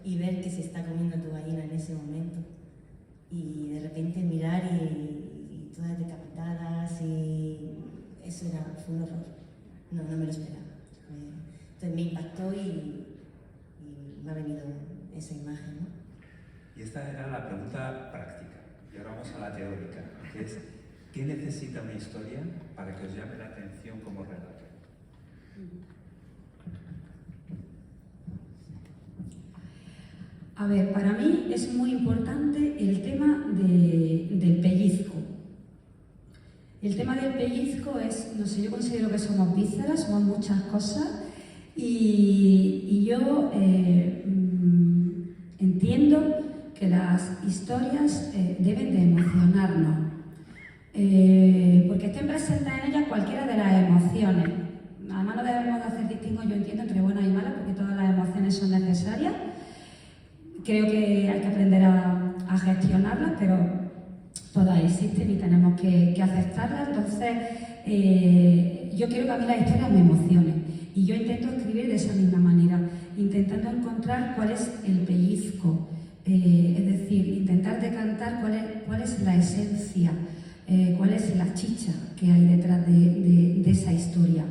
y ver que se está comiendo tu gallina en ese momento? Y de repente mirar y todas decapitadas, y eso fue un horror. No me lo esperaba. Entonces me impactó y me ha venido esa imagen, ¿no? Y esta era la pregunta práctica. Y ahora vamos a la teórica, que es ¿qué necesita una historia para que os llame la atención como relato? A ver, para mí es muy importante el tema del pellizco. El tema del pellizco es, no sé, yo considero que somos vísceras, somos muchas cosas, y yo entiendo que las historias deben de emocionarnos, porque estén presentes en ellas cualquiera de las emociones. Además no debemos de hacer distingo, yo entiendo, entre buenas y malas, porque todas las emociones son necesarias. Creo que hay que aprender a gestionarlas, pero todas existen y tenemos que aceptarlas. Entonces, yo quiero que a mí las historias me emocionen, y yo intento escribir de esa misma manera, intentando encontrar cuál es el pellizco, es decir, intentar decantar cuál es la esencia, cuál es la chicha que hay detrás de esa historia.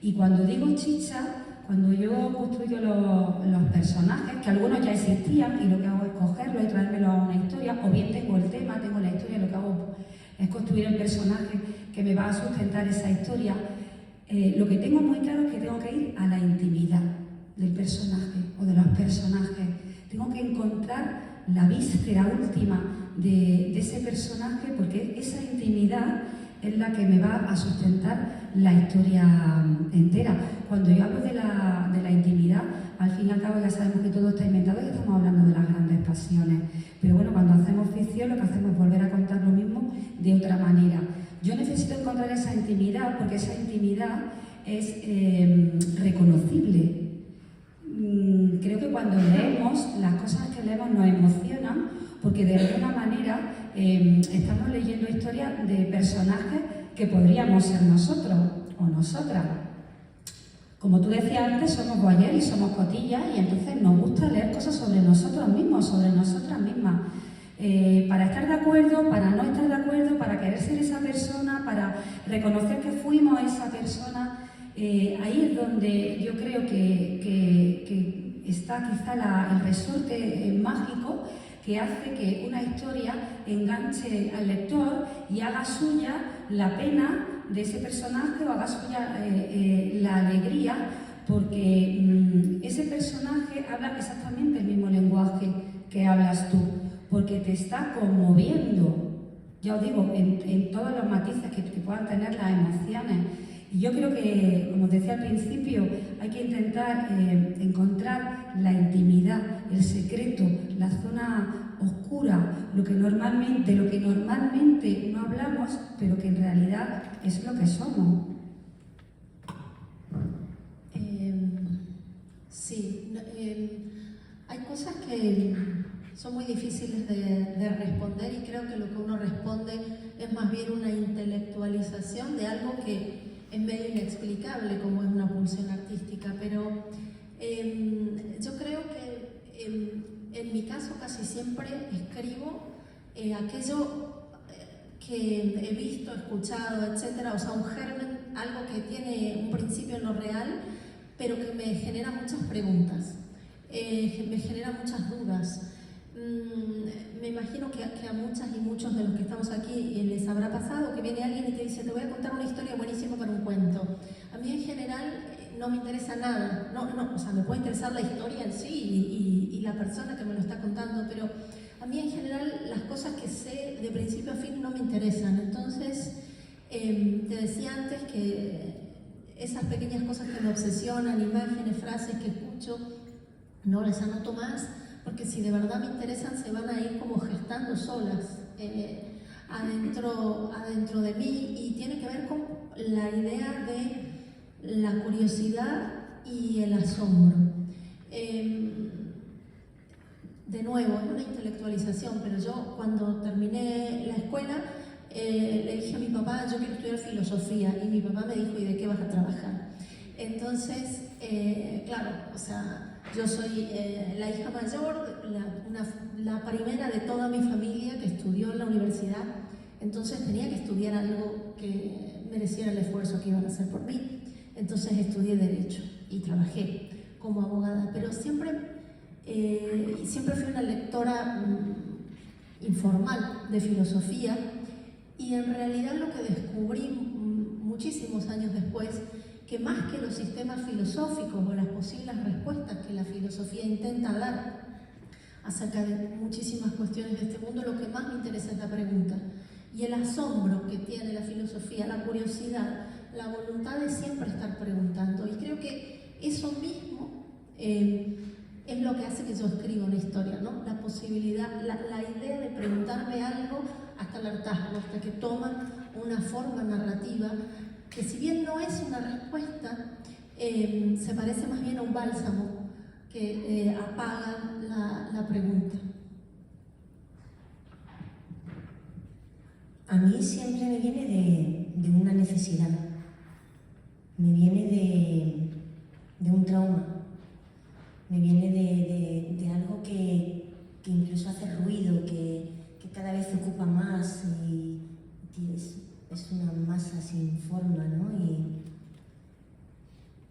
Y cuando digo chicha, cuando yo construyo los personajes, que algunos ya existían y lo que hago es cogerlos y traérmelos a una historia, o bien tengo el tema, tengo la historia, lo que hago es construir el personaje que me va a sustentar esa historia, lo que tengo muy claro es que tengo que ir a la intimidad del personaje o de los personajes. Tengo que encontrar la víscera última de ese personaje, porque esa intimidad es la que me va a sustentar la historia entera. Cuando yo hablo de la intimidad, al fin y al cabo ya sabemos que todo está inventado y estamos hablando de las grandes pasiones. Pero bueno, cuando hacemos ficción lo que hacemos es volver a contar lo mismo de otra manera. Yo necesito encontrar esa intimidad, porque esa intimidad es reconocible. Creo que cuando leemos, las cosas que leemos nos emocionan, porque de alguna manera estamos leyendo historias de personajes que podríamos ser nosotros o nosotras. Como tú decías antes, somos voyeurs y somos cotillas, y entonces nos gusta leer cosas sobre nosotros mismos, sobre nosotras mismas. Para estar de acuerdo, para no estar de acuerdo, para querer ser esa persona, para reconocer que fuimos esa persona. Ahí es donde yo creo que está quizá el resorte mágico que hace que una historia enganche al lector y haga suya la pena de ese personaje, o haga suya la alegría, porque ese personaje habla exactamente el mismo lenguaje que hablas tú, porque te está conmoviendo, ya os digo, en todos los matices que puedan tener las emociones. Y yo creo que, como os decía al principio, hay que intentar encontrar la intimidad, el secreto, la zona oscura, lo que normalmente no hablamos, pero que en realidad es lo que somos. Sí, hay cosas que son muy difíciles de responder, y creo que lo que uno responde es más bien una intelectualización de algo que es medio inexplicable, como es una pulsión artística. Pero yo creo que en mi caso casi siempre escribo aquello que he visto, escuchado, etcétera, o sea, un germen, algo que tiene un principio en lo real, pero que me genera muchas preguntas, me genera muchas dudas. Me imagino que a muchas y muchos de los que estamos aquí les habrá pasado que viene alguien y te dice: te voy a contar una historia buenísima para un cuento. A mí en general no me interesa nada, o sea, me puede interesar la historia en sí y la persona que me lo está contando, pero a mí en general las cosas que sé de principio a fin no me interesan. Entonces, te decía antes que esas pequeñas cosas que me obsesionan, imágenes, frases que escucho, no las anoto más, porque si de verdad me interesan se van a ir como gestando solas adentro de mí, y tiene que ver con la idea de la curiosidad y el asombro. De nuevo, es una intelectualización, pero yo cuando terminé la escuela le dije a mi papá: yo quiero estudiar filosofía, y mi papá me dijo: ¿y de qué vas a trabajar? Entonces, claro, o sea, yo soy la hija mayor, la primera de toda mi familia que estudió en la universidad, entonces tenía que estudiar algo que mereciera el esfuerzo que iban a hacer por mí. Entonces estudié Derecho y trabajé como abogada, pero siempre fui una lectora informal de filosofía, y en realidad lo que descubrí muchísimos años después, que más que los sistemas filosóficos o las posibles respuestas que la filosofía intenta dar acerca de muchísimas cuestiones de este mundo, lo que más me interesa es la pregunta y el asombro que tiene la filosofía, la curiosidad, la voluntad de siempre estar preguntando. Y creo que eso mismo es lo que hace que yo escriba una historia, ¿no? La posibilidad, la idea de preguntarme algo hasta el hartazgo, hasta que toma una forma narrativa que, si bien no es una respuesta, se parece más bien a un bálsamo que apaga la pregunta. A mí siempre me viene de una necesidad, me viene de un trauma, me viene de algo que incluso hace ruido, que cada vez ocupa más y es una masa sin forma, ¿no? Y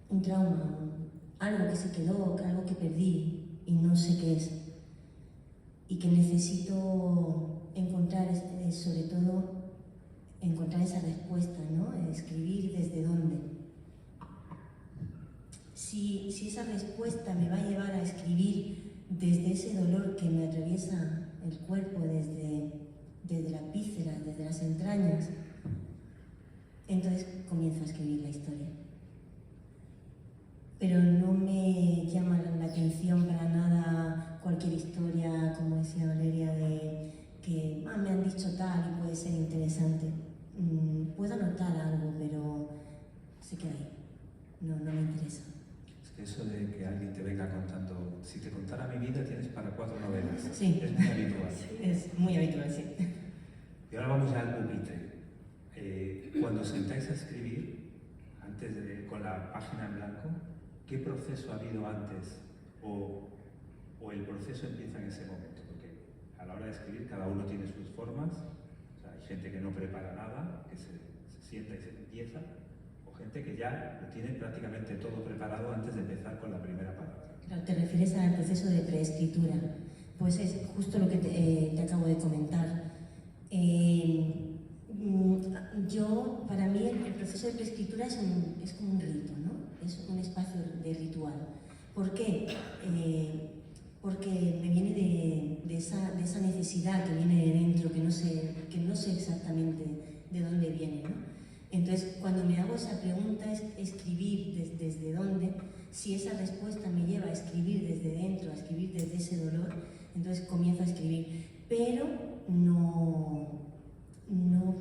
un trauma, algo que se quedó, algo que perdí y no sé qué es. Y que necesito encontrar, sobre todo, encontrar esa respuesta, ¿no? Escribir desde dónde. Si esa respuesta me va a llevar a escribir desde ese dolor que me atraviesa el cuerpo, desde la víscera, desde las entrañas, entonces comienzo a escribir la historia. Pero no me llama la atención para nada cualquier historia, como decía Valeria, de que me han dicho tal y puede ser interesante. Puedo anotar algo, pero se queda ahí. No me interesa. Es que eso de que alguien te venga contando: si te contara mi vida tienes para 4 novelas. Sí. Es muy habitual. Es muy habitual, sí. Y ahora vamos ya al pupitre. Cuando os sentáis a escribir, con la página en blanco, ¿qué proceso ha habido antes? ¿O el proceso empieza en ese momento? Porque a la hora de escribir cada uno tiene sus formas. O sea, hay gente que no prepara nada, que se sienta y se empieza, o gente que ya lo tiene prácticamente todo preparado antes de empezar con la primera palabra. Claro, te refieres al proceso de preescritura. Pues es justo lo que te acabo de comentar. Para mí el proceso de preescritura es como un rito, ¿no? Es un espacio de ritual. ¿Por qué? Porque me viene de esa necesidad que viene de dentro, que no sé exactamente de dónde viene, ¿no? Entonces, cuando me hago esa pregunta, es escribir desde dónde. Si esa respuesta me lleva a escribir desde dentro, a escribir desde ese dolor, entonces comienzo a escribir. Pero no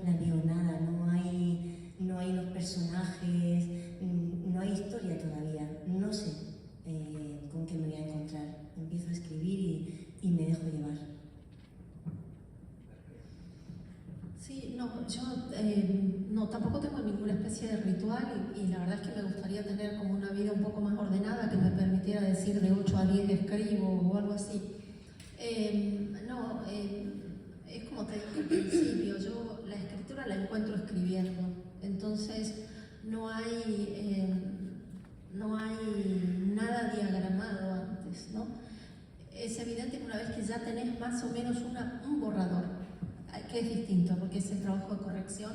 planeo nada, no hay unos personajes, no hay historia todavía, no sé con qué me voy a encontrar. Empiezo a escribir y me dejo llevar. Sí, yo tampoco tengo ninguna especie de ritual, y la verdad es que me gustaría tener como una vida un poco más ordenada que me permitiera decir de 8 a 10 escribo o algo así. Es como te dije al principio, yo la escritura escritura la encuentro escribiendo. Entonces no hay nada diagramado antes, ¿no? Es evidente que una vez que ya tenés más o menos un borrador, que es distinto porque es el trabajo de corrección,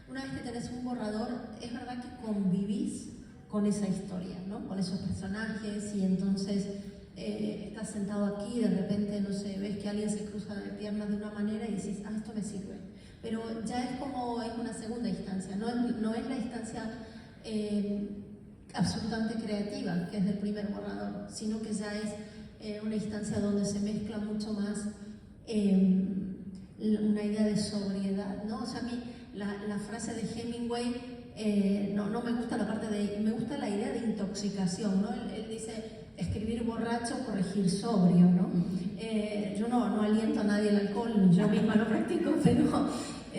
una vez que tenés un borrador, es verdad que convivís con esa historia, ¿no? Con esos personajes, y entonces estás sentado aquí y de repente, no sé, ves que alguien se cruza de piernas de una manera y decís, esto me sirve. Pero ya es como, es una segunda instancia, no es la instancia absolutamente creativa, que es del primer borrador, sino que ya es una instancia donde se mezcla mucho más una idea de sobriedad, ¿no? O sea, a mí la frase de Hemingway, no me gusta la parte me gusta la idea de intoxicación, ¿no? Él dice, escribir borracho, corregir sobrio, ¿no? Yo no aliento a nadie el alcohol, yo misma lo practico, pero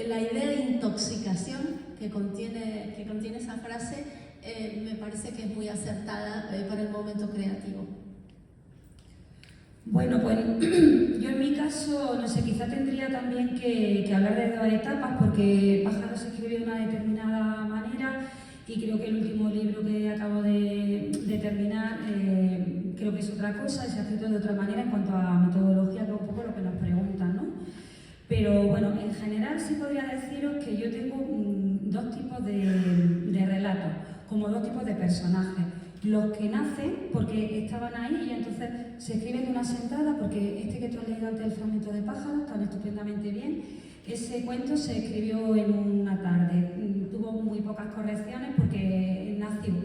la idea de intoxicación que contiene esa frase me parece que es muy acertada para el momento creativo. Bueno, pues yo en mi caso, no sé, quizá tendría también que hablar de 2 etapas, porque Pájaro se escribió de una determinada manera y creo que el último libro que acabo de terminar creo que es otra cosa y se ha escrito de otra manera en cuanto a metodología, que es un poco lo que nos preguntan, ¿no? Pero bueno, en general sí podría deciros que yo tengo 2 tipos de relatos, como 2 tipos de personajes. Los que nacen porque estaban ahí y entonces se escriben de una sentada, porque este que tú has leído antes, el fragmento de Pájaro, están estupendamente bien. Ese cuento se escribió en una tarde, tuvo muy pocas correcciones porque nació.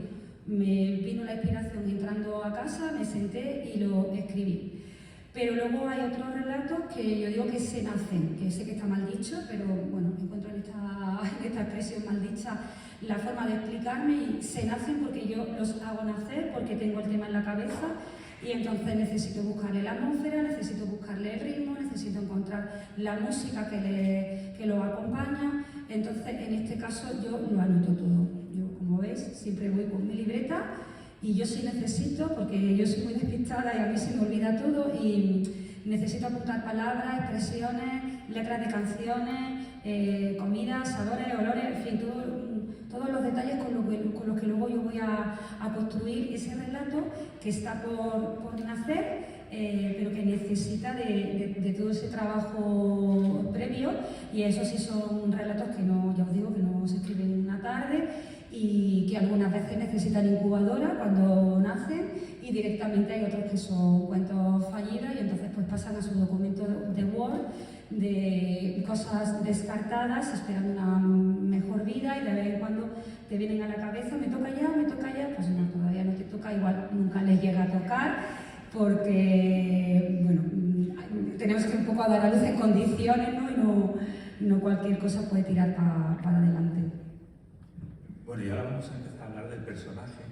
Me vino la inspiración entrando a casa, me senté y lo escribí. Pero luego hay otros relatos que yo digo que se nacen, que sé que está mal dicho, pero bueno, encuentro en esta expresión mal dicha la forma de explicarme, y se nacen porque yo los hago nacer, porque tengo el tema en la cabeza y entonces necesito buscarle la atmósfera, necesito buscarle el ritmo, necesito encontrar la música que lo acompaña. Entonces, en este caso yo lo anoto todo. Yo, como veis, siempre voy con mi libreta y yo sí necesito, porque yo soy muy despistada y a mí se me olvida todo, y necesito apuntar palabras, expresiones, letras de canciones, comidas, sabores, olores, en fin, todos los detalles con los que luego yo voy a construir ese relato que está por nacer, pero que necesita de todo ese trabajo previo, y eso sí son relatos que no, ya os digo, que no se escriben en una tarde y que algunas veces necesitan incubadora cuando nacen, y directamente hay otros que son cuentos fallidos y entonces pues pasan a su documento de Word de cosas descartadas, esperando una mejor vida, y de vez en cuando te vienen a la cabeza, me toca ya, pues no, todavía no te toca, igual nunca les llega a tocar, porque, bueno, tenemos que un poco dar a luz en condiciones, ¿no? Y no cualquier cosa puede tirar para adelante. Bueno, y ahora vamos a empezar a hablar del personaje,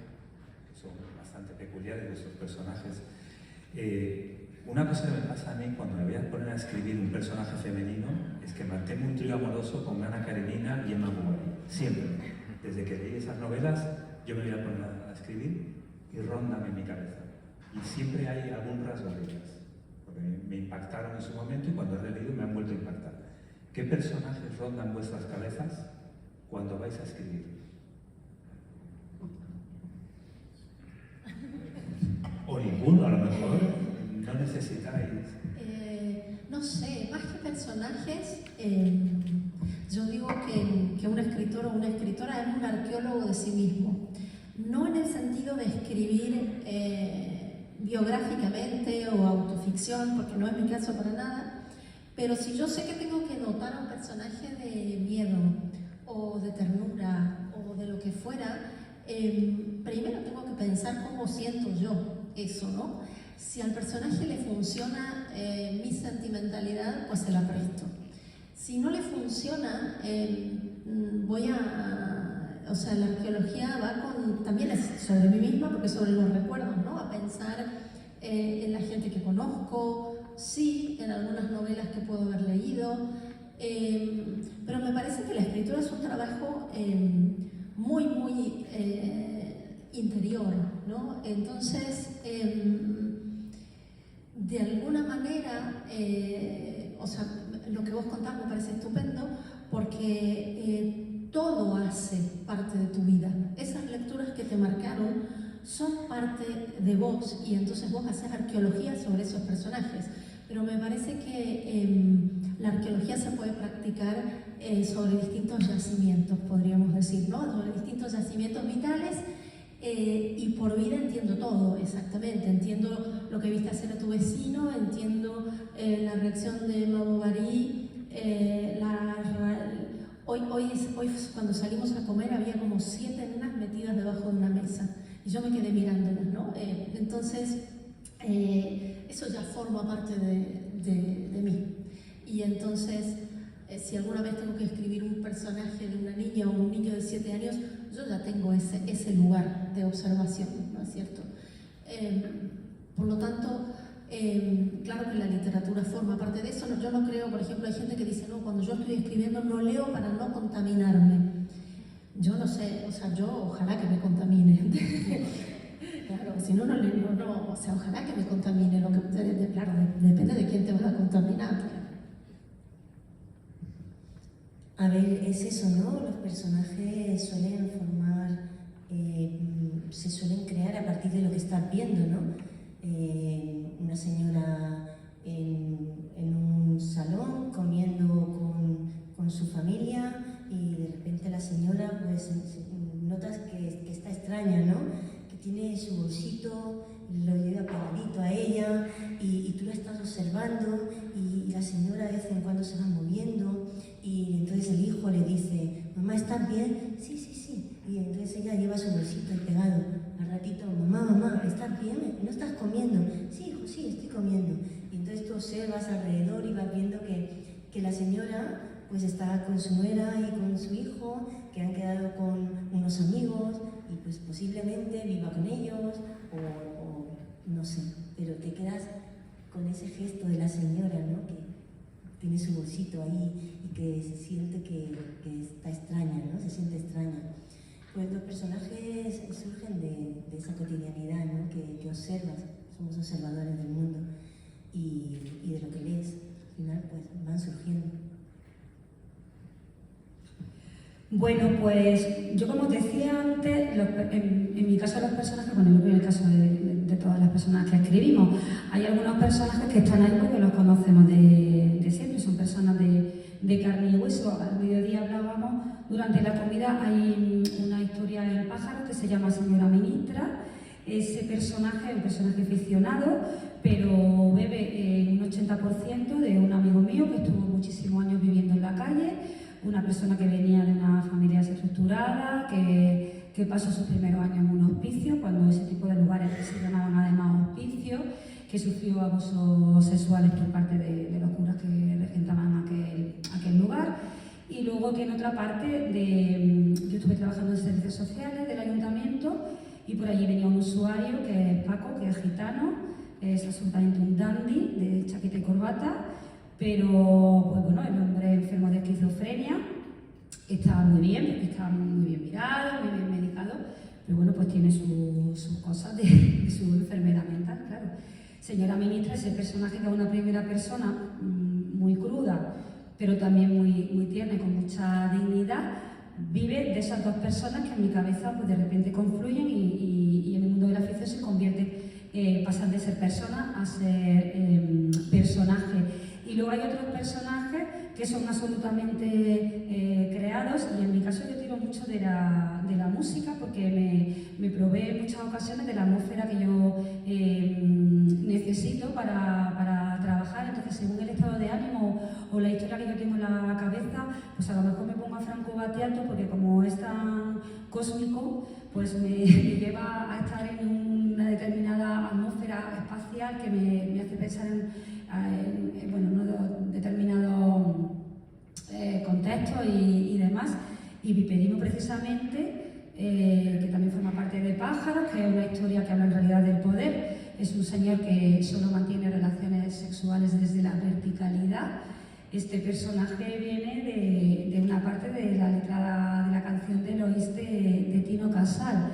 que son bastante peculiares esos personajes. Una cosa que me pasa a mí cuando me voy a poner a escribir un personaje femenino es que mantengo un trío amoroso con Ana Karenina y Emma Bovary. Siempre. Desde que leí esas novelas, yo me voy a poner a escribir y rondan en mi cabeza. Y siempre hay algún rasgo de ellas, porque me impactaron en su momento y cuando he leído me han vuelto a impactar. ¿Qué personajes rondan vuestras cabezas cuando vais a escribir? O ninguno, a lo mejor no necesitáis. No sé, más que personajes, yo digo que un escritor o una escritora es un arqueólogo de sí mismo. No en el sentido de escribir biográficamente o autoficción, porque no es mi caso para nada, pero si yo sé que tengo que notar a un personaje de miedo o de ternura o de lo que fuera, primero tengo que pensar cómo siento yo eso, ¿no? Si al personaje le funciona mi sentimentalidad, pues se la presto. Si no le funciona, o sea, la arqueología va también es sobre mí misma, porque sobre los recuerdos, ¿no? A pensar en la gente que conozco, sí, en algunas novelas que puedo haber leído, pero me parece que la escritura es un trabajo muy, muy interior, ¿no? Entonces, de alguna manera, o sea, lo que vos contás me parece estupendo, porque todo hace parte de tu vida. Esas lecturas que te marcaron son parte de vos y entonces vos haces arqueología sobre esos personajes. Pero me parece que la arqueología se puede practicar sobre distintos yacimientos, podríamos decir, ¿no? Sobre distintos yacimientos vitales. Y por vida entiendo todo, exactamente. Entiendo lo que viste hacer a tu vecino, entiendo la reacción de Maman Bari. Hoy cuando salimos a comer había como 7 nenas metidas debajo de una mesa y yo me quedé mirándolas, ¿no? Entonces, eso ya forma parte de mí. Y entonces, si alguna vez tengo que escribir un personaje de una niña o un niño de 7 años, yo ya tengo ese lugar de observación, ¿no es cierto? Por lo tanto, claro que la literatura forma parte de eso. Yo no creo, por ejemplo, hay gente que dice, no, cuando yo estoy escribiendo no leo para no contaminarme. Yo no sé, o sea, yo ojalá que me contamine. Claro, si no, no, o sea, ojalá que me contamine. Claro, depende de quién te va a contaminar. A ver, es eso, ¿no? Los personajes suelen formar, se suelen crear a partir de lo que estás viendo, ¿no? Una señora en un salón comiendo con su familia y de repente la señora, pues notas que está extraña, ¿no? Que tiene su bolsito, lo lleva pegadito a ella y tú la estás observando y la señora de vez en cuando se va moviendo y entonces el hijo le dice, mamá, ¿estás bien? Sí, sí, sí. Y entonces ella lleva su bolsito ahí pegado. Al ratito, mamá, ¿estás bien? ¿No estás comiendo? Sí, hijo, sí, estoy comiendo. Y entonces tú observas alrededor y vas viendo que la señora pues está con su nuera y con su hijo, que han quedado con unos amigos y pues posiblemente viva con ellos o no sé, pero te quedas con ese gesto de la señora, ¿no? Que tiene su bolsito ahí y que se siente que está extraña, ¿no? Se siente extraña. Pues los personajes surgen de esa cotidianidad, ¿no? que observas, somos observadores del mundo y de lo que lees, al final pues van surgiendo. Bueno, pues yo como te decía antes, en mi caso los personajes, bueno, yo creo en el caso de todas las personas que escribimos, hay algunos personajes que están ahí porque los conocemos de siempre, son personas de carne y hueso. Al mediodía hablábamos, durante la comida hay una historia en Pájaros que se llama Señora Ministra. Ese personaje es un personaje ficcionado, pero bebe un 80% de un amigo mío que estuvo muchísimos años viviendo en la calle, una persona que venía de una familia desestructurada, que pasó sus primeros años en un hospicio, cuando ese tipo de lugares se llamaban además hospicios, que sufrió abusos sexuales por parte de los curas que regentaban aquel lugar. Y luego tiene otra parte yo estuve trabajando en servicios sociales del ayuntamiento y por allí venía un usuario que es Paco, que es gitano, es absolutamente un dandy de chaqueta y corbata, pero pues bueno, el hombre enfermo de esquizofrenia, está muy bien, porque está muy bien mirado, muy bien medicado, pero bueno, pues tiene sus cosas de su enfermedad mental, claro. Señora Ministra, ese personaje que es una primera persona muy cruda, pero también muy tierna y con mucha dignidad, vive de esas dos personas que en mi cabeza pues de repente confluyen y en el mundo de la ficción se convierte, pasan de ser persona a ser personaje. Y luego hay otros personajes que son absolutamente creados y en mi caso yo tiro mucho de la música porque me provee en muchas ocasiones de la atmósfera que yo necesito para trabajar. Entonces, según el estado de ánimo o la historia que yo tengo en la cabeza, pues a lo mejor me pongo a Franco Battiato porque como es tan cósmico, pues me lleva a estar en una determinada atmósfera espacial que me hace pensar en un determinado contexto y demás. Y Vipedimo precisamente, que también forma parte de Pájaros, que es una historia que habla en realidad del poder, es un señor que solo mantiene relaciones sexuales desde la verticalidad. Este personaje viene de una parte de la letra de la canción del oíste de Tino Casal.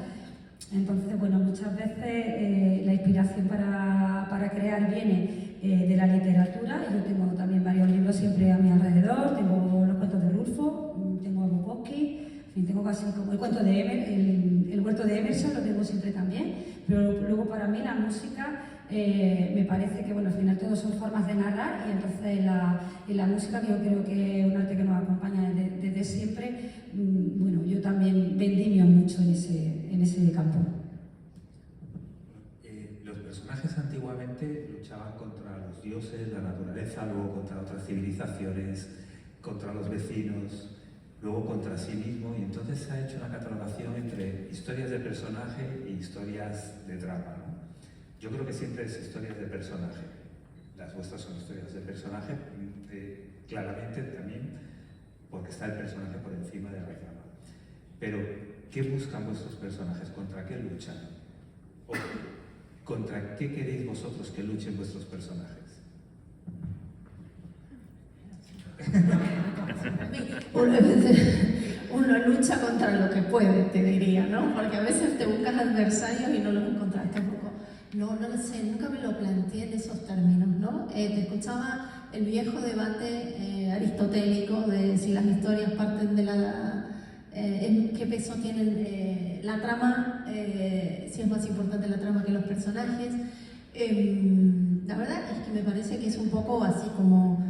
Entonces, bueno, muchas veces la inspiración para crear viene de la literatura. Yo tengo también varios libros siempre a mi alrededor. Tengo los cuentos de Rulfo, tengo a Bukowski, en fin, tengo casi como el cuento de el huerto de Emerson, lo tengo siempre también. Pero luego para mí la música me parece que, bueno, al final todos son formas de narrar, y entonces la música, que yo creo que es un arte que nos acompaña desde siempre, bueno, yo también vendimio mucho en ese campo. Los personajes antiguamente luchaban contra los dioses, la naturaleza, luego contra otras civilizaciones, contra los vecinos, luego contra sí mismo, y entonces se ha hecho una catalogación entre historias de personaje y historias de trama, ¿no? Yo creo que siempre es historias de personaje. Las vuestras son historias de personaje, claramente también porque está el personaje por encima de la trama. Pero, ¿qué buscan vuestros personajes? ¿Contra qué luchan? ¿O contra qué queréis vosotros que luchen vuestros personajes? Uno lucha contra lo que puede, te diría, ¿no? Porque a veces te buscas adversarios y no los encontrás tampoco. No lo sé, nunca me lo planteé en esos términos, ¿no? Te escuchaba el viejo debate aristotélico de si las historias parten de qué peso tienen la trama, si es más importante la trama que los personajes. La verdad es que me parece que es un poco así como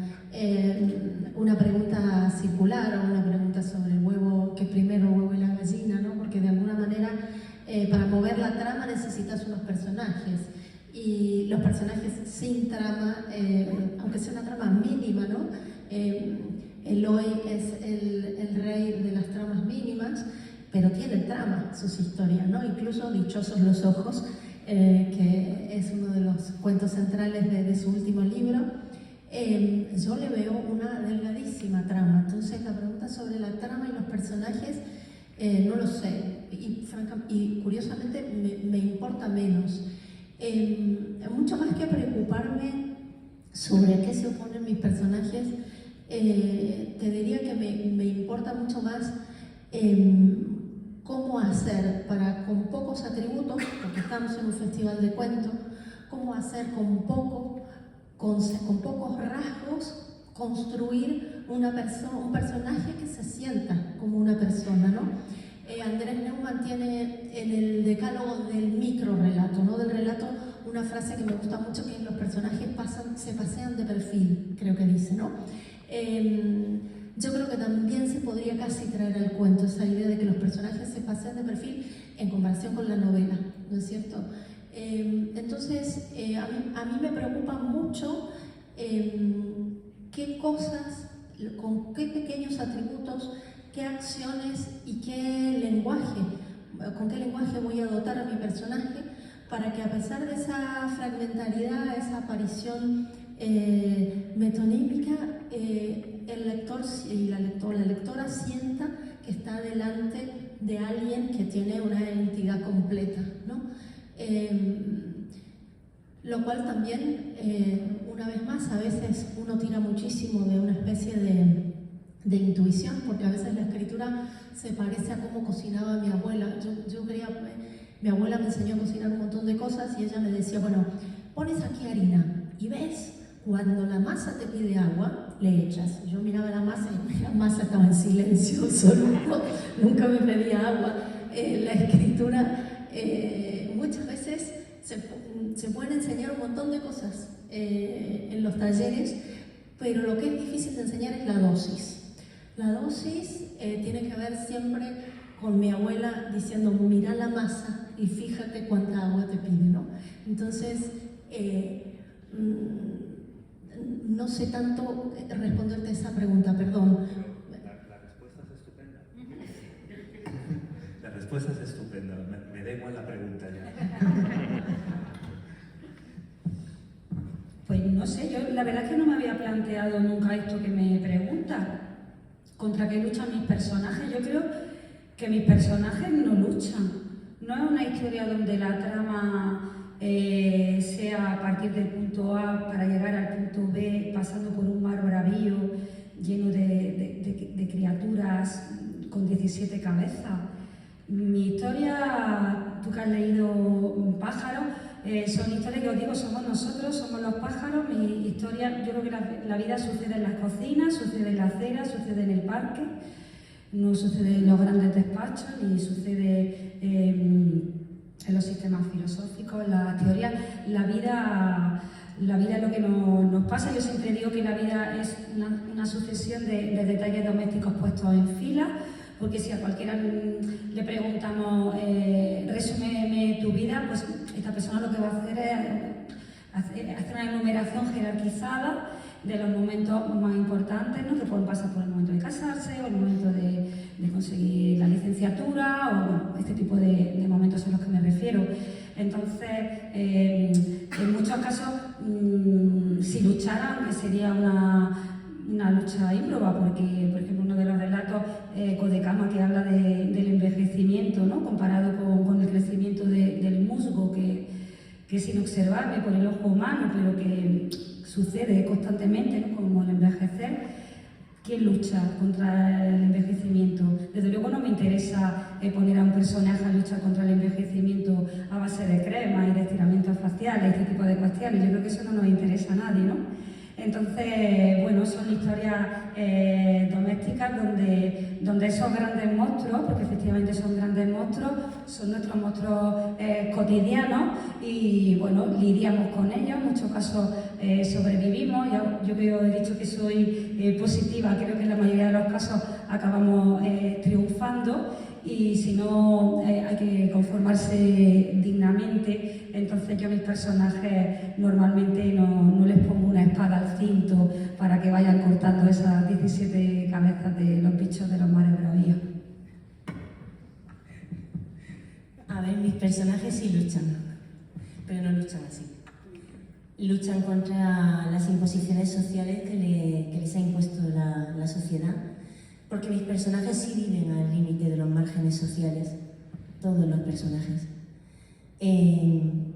una pregunta circular, o una pregunta sobre el huevo, que primero el huevo y la gallina, ¿no? Porque de alguna manera para mover la trama necesitas unos personajes, y los personajes sin trama, aunque sea una trama mínima, ¿no? Eloy es el rey de las tramas mínimas, pero tiene trama sus historias, ¿no? Incluso Dichosos los ojos, que es uno de los cuentos centrales de su último libro, yo le veo una delgadísima trama. Entonces la pregunta sobre la trama y los personajes, no lo sé, y curiosamente me importa menos. Mucho más que preocuparme sobre qué se oponen mis personajes, te diría que me importa mucho más cómo hacer para, con pocos atributos, porque estamos en un festival de cuentos, cómo hacer con pocos rasgos construir un personaje que se sienta como una persona, ¿no? Andrés Neumann tiene en el decálogo del microrelato, no del relato, una frase que me gusta mucho, que es: los personajes se pasean de perfil, creo que dice, ¿no? Yo creo que también se podría casi traer al cuento esa idea de que los personajes se pasean de perfil en comparación con la novela, ¿no es cierto? Entonces, a mí me preocupa mucho qué cosas, con qué pequeños atributos, qué acciones y qué lenguaje, con qué lenguaje voy a dotar a mi personaje, para que, a pesar de esa fragmentariedad, esa aparición metonímica, el lector y la lectora sienta que está delante de alguien que tiene una entidad completa, ¿no? Lo cual también, una vez más, a veces uno tira muchísimo de una especie de intuición, porque a veces la escritura se parece a cómo cocinaba mi abuela. Mi abuela me enseñó a cocinar un montón de cosas, y ella me decía: bueno, pones aquí harina y ves, cuando la masa te pide agua, le echas. Yo miraba la masa y la masa estaba en silencio absoluto, nunca me pedía agua. La escritura muchas veces se pueden enseñar un montón de cosas en los talleres, pero lo que es difícil de enseñar es la dosis. La dosis tiene que ver siempre con mi abuela diciendo: mira la masa y fíjate cuánta agua te pide, ¿no? Entonces, no sé tanto responderte a esa pregunta, perdón. La respuesta es estupenda. La respuesta es estupenda. Me da igual la pregunta ya. Pues no sé, yo la verdad es que no me había planteado nunca esto que me pregunta. ¿Contra qué luchan mis personajes? Yo creo que mis personajes no luchan. No es una historia donde la trama sea a partir del punto A para llegar al punto B, pasando por un mar bravío lleno de criaturas con 17 cabezas. Mi historia, tú que has leído Pájaro, son historias que os digo, somos nosotros, somos los pájaros. Mi historia, yo creo que la vida sucede en las cocinas, sucede en la acera, sucede en el parque, no sucede en los grandes despachos, ni sucede en los sistemas filosóficos, en las teorías. La vida es lo que nos pasa. Yo siempre digo que la vida es una sucesión de detalles domésticos puestos en fila, porque si a cualquiera le preguntamos, resúmeme tu vida, pues esta persona lo que va a hacer es hacer una enumeración jerarquizada de los momentos más importantes, ¿no? Que pueden pasar por el momento de casarse o el momento de conseguir la licenciatura, o bueno, este tipo de momentos a los que me refiero. Entonces, en muchos casos, si lucharan, sería una lucha ímproba, porque, por ejemplo, uno de los relatos, Codecama, que habla del envejecimiento, ¿no? Comparado con el crecimiento del musgo, que es inobservable por el ojo humano, pero que sucede constantemente, ¿no? Como el envejecer. ¿Quién lucha contra el envejecimiento? Desde luego no me interesa poner a un personaje a luchar contra el envejecimiento a base de crema y de estiramientos faciales, este tipo de cuestiones. Yo creo que eso no nos interesa a nadie, ¿no? Entonces, bueno, son historias domésticas donde esos grandes monstruos, porque efectivamente son grandes monstruos, son nuestros monstruos cotidianos y, bueno, lidiamos con ellos, en muchos casos sobrevivimos. Yo que os he dicho que soy positiva, creo que en la mayoría de los casos acabamos triunfando, y si no, hay que conformarse dignamente. Entonces yo a mis personajes normalmente no les pongo una espada al cinto para que vayan cortando esas 17 cabezas de los bichos de los mares bravíos. A ver, mis personajes sí luchan, pero no luchan así. Luchan contra las imposiciones sociales que les ha impuesto la sociedad, porque mis personajes sí viven al límite de los márgenes sociales, todos los personajes.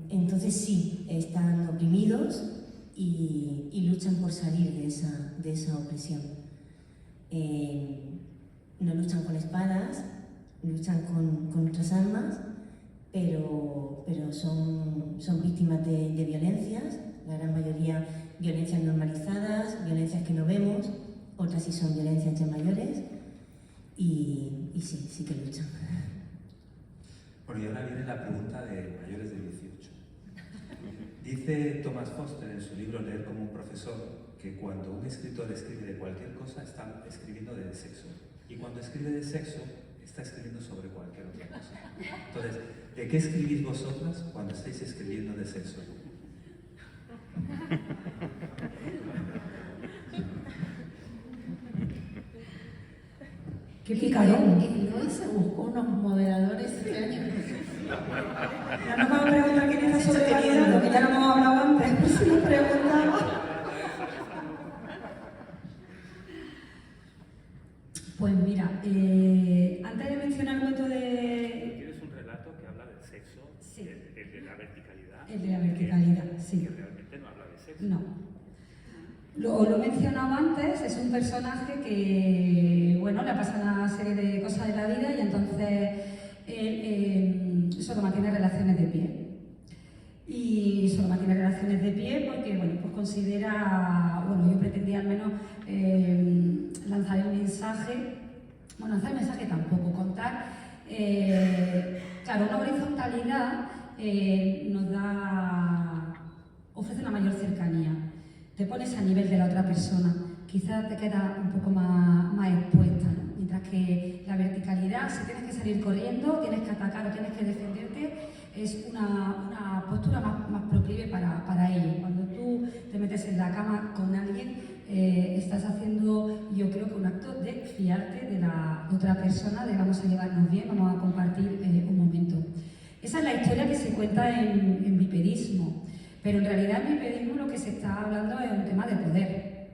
Entonces sí, están oprimidos y luchan por salir de esa opresión. No luchan con espadas, luchan con otras armas, pero son víctimas de violencias, la gran mayoría violencias normalizadas, violencias que no vemos, otras sí son violencias ya mayores, y sí que luchan. Bueno, y ahora viene la pregunta de mayores de 18. Dice Thomas Foster en su libro Leer como un profesor que cuando un escritor escribe de cualquier cosa está escribiendo de sexo, y cuando escribe de sexo está escribiendo sobre cualquier otra cosa. Entonces, ¿de qué escribís vosotras cuando estáis escribiendo de sexo? ¡Qué picarón! Y hoy se buscó unos moderadores este año. Ya nos vamos a preguntar quién está sobrevalorando, que ya lo hemos hablado antes, por si nos preguntaba. Pues mira, antes de mencionar el cuento de... Tienes un relato que habla del sexo, Sí. el de la verticalidad. El de la verticalidad, sí. Que realmente no habla de sexo. No. Lo he mencionado antes, es un personaje que, bueno, le pasa una serie de cosas de la vida y entonces él solo mantiene relaciones de pie. Y solo mantiene relaciones de pie porque, bueno, pues considera, bueno, yo pretendía al menos lanzar el mensaje, bueno, lanzar el mensaje tampoco, contar, claro, una horizontalidad ofrece una mayor cercanía. Te pones a nivel de la otra persona, quizás te quedas un poco más expuesta, ¿no? Mientras que la verticalidad, si tienes que salir corriendo, tienes que atacar o tienes que defenderte, es una postura más proclive para ello. Cuando tú te metes en la cama con alguien, estás haciendo, yo creo que un acto de fiarte de la otra persona, de vamos a llevarnos bien, vamos a compartir un momento. Esa es la historia que se cuenta en Viperismo. Pero en realidad en Viperismo lo que se está hablando es un tema de poder.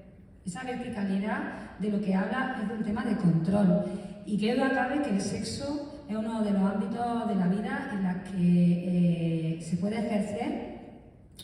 Esa verticalidad de lo que habla es de un tema de control. Y que duda cabe que el sexo es uno de los ámbitos de la vida en los que se puede ejercer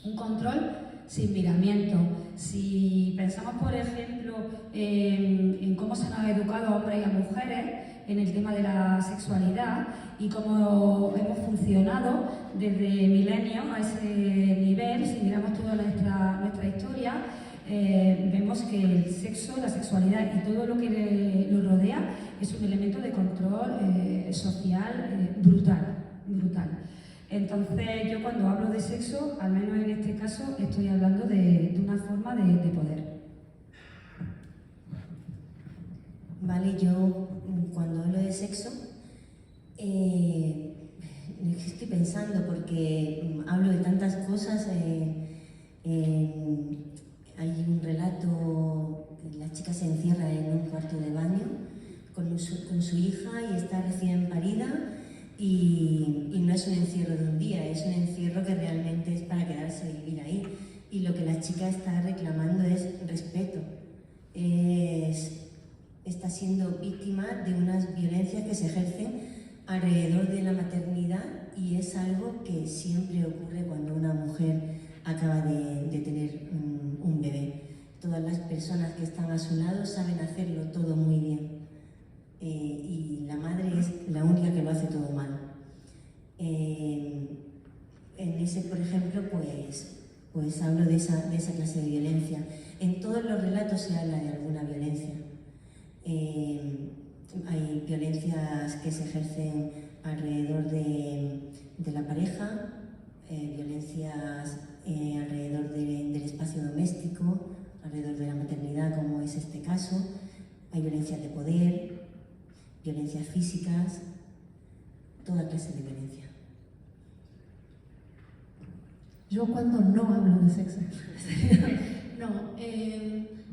un control sin miramiento. Si pensamos, por ejemplo, en cómo se nos ha educado a hombres y a mujeres, en el tema de la sexualidad y cómo hemos funcionado desde milenios a ese nivel. Si miramos toda nuestra historia, vemos que el sexo, la sexualidad y todo lo que lo rodea es un elemento de control social brutal. Entonces, yo cuando hablo de sexo, al menos en este caso, estoy hablando de una forma de poder. Vale, yo cuando hablo de sexo, estoy pensando porque hablo de tantas cosas. Hay un relato, la chica se encierra en un cuarto de baño con su hija y está recién parida y no es un encierro de un día, es un encierro que realmente es para quedarse y vivir ahí. Y lo que la chica está reclamando es respeto. Está siendo víctima de unas violencias que se ejercen alrededor de la maternidad y es algo que siempre ocurre cuando una mujer acaba de tener un bebé. Todas las personas que están a su lado saben hacerlo todo muy bien y la madre es la única que lo hace todo mal. En ese, por ejemplo, pues hablo de esa clase de violencia. En todos los relatos se habla de alguna violencia. Hay violencias que se ejercen alrededor de la pareja, violencias alrededor del espacio doméstico, alrededor de la maternidad, como es este caso. Hay violencias de poder, violencias físicas, toda clase de violencia. Yo cuando no hablo de sexo.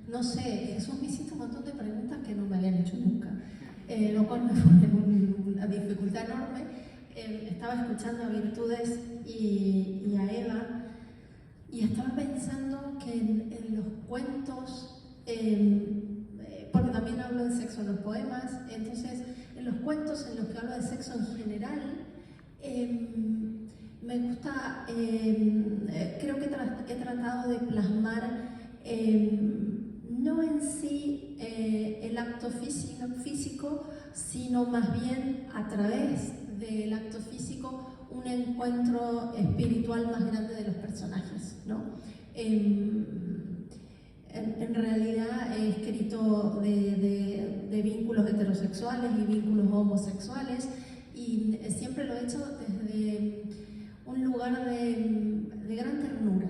No sé, Jesús me hiciste un montón de preguntas que no me habían hecho nunca, lo cual me pone una dificultad enorme. Estaba escuchando a Virtudes y a Eva y estaba pensando que en los cuentos, porque también hablo de sexo en los poemas, entonces en los cuentos en los que hablo de sexo en general, me gusta, creo que he tratado de plasmar no en sí el acto físico, sino más bien a través del acto físico un encuentro espiritual más grande de los personajes, ¿no? En realidad he escrito de vínculos heterosexuales y vínculos homosexuales y siempre lo he hecho desde un lugar de gran ternura,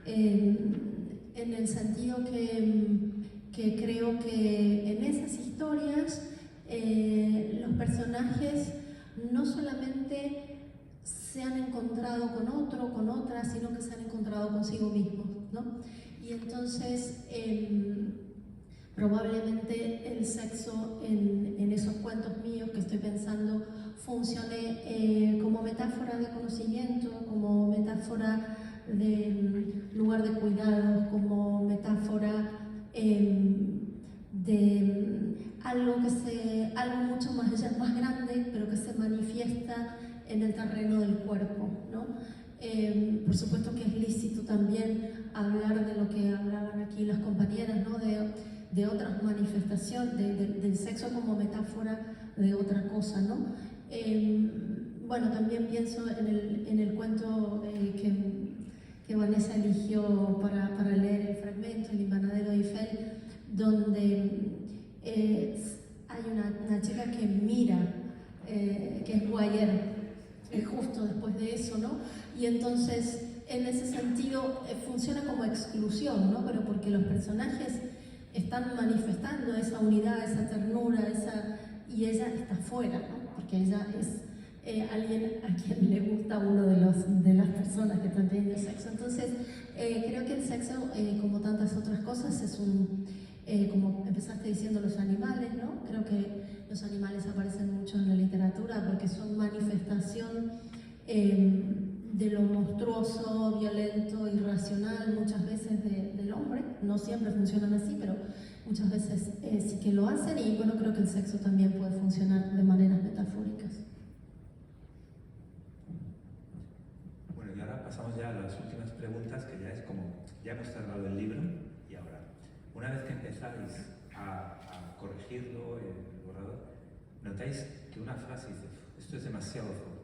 en el sentido que creo que en esas historias los personajes no solamente se han encontrado con otro, con otra, sino que se han encontrado consigo mismos, ¿no? Y entonces probablemente el sexo en esos cuentos míos que estoy pensando funcione como metáfora de conocimiento, como metáfora de lugar de cuidados, como metáfora de algo mucho más grande, pero que se manifiesta en el terreno del cuerpo, ¿no? Por supuesto que es lícito también hablar de lo que hablaban aquí las compañeras, ¿no? De otras manifestaciones, del sexo como metáfora de otra cosa, ¿no? Bueno, también pienso en el cuento que Vanessa eligió para leer el fragmento, El invernadero de Eiffel, donde hay una chica que mira, que es voyeur, justo después de eso, ¿no? Y entonces, en ese sentido, funciona como exclusión, ¿no? Pero porque los personajes están manifestando esa unidad, esa ternura, y ella está fuera, ¿no? Porque ella es alguien a quien le gusta uno de las personas que están teniendo sexo. Entonces, creo que el sexo, como tantas otras cosas, es como empezaste diciendo, los animales, ¿no? Creo que los animales aparecen mucho en la literatura porque son manifestación de lo monstruoso, violento, irracional, muchas veces del hombre. No siempre funcionan así, pero muchas veces sí que lo hacen, y bueno, creo que el sexo también puede funcionar de maneras metafóricas. Bueno, y ahora pasamos ya a las últimas preguntas, que ya es como, ya hemos cerrado el libro, y ahora, una vez que empezáis a corregirlo, el borrador, notáis que una frase dice, esto es demasiado fuerte.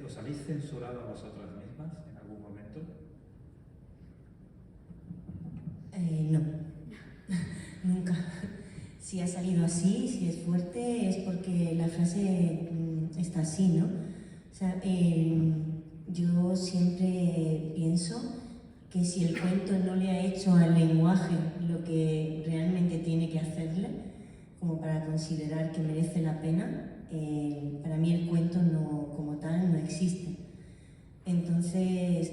¿Os habéis censurado a vosotras mismas en algún momento? No, nunca. Si ha salido así, si es fuerte, es porque la frase está así, ¿no? O sea, yo siempre pienso que si el cuento no le ha hecho al lenguaje lo que realmente tiene que hacerle, como para considerar que merece la pena, para mí el cuento no, como tal no existe. Entonces,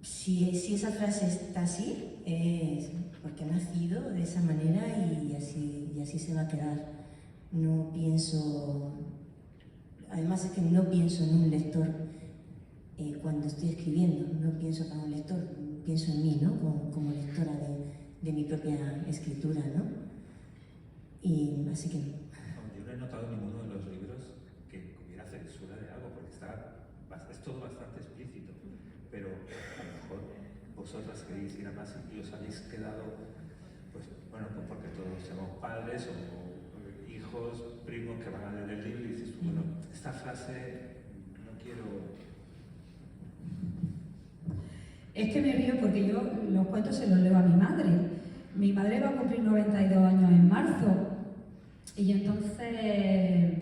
si esa frase está así, es porque ha nacido de esa manera y así se va a quedar. No pienso, además es que no pienso en un lector cuando estoy escribiendo, no pienso para un lector, pienso en mí, ¿no? Como lectora de mi propia escritura, ¿no? Y así que no. Yo no he notado en ninguno de los libros que hubiera censura de algo, porque es todo bastante explícito, pero a lo mejor vosotras queréis ir a más y os habéis quedado, pues bueno, pues porque todos somos padres o hijos, primos que van a leer el libro y dices, bueno, esta frase no quiero... Es que me río porque yo los cuentos se los leo a mi madre. Mi madre va a cumplir 92 años en marzo y entonces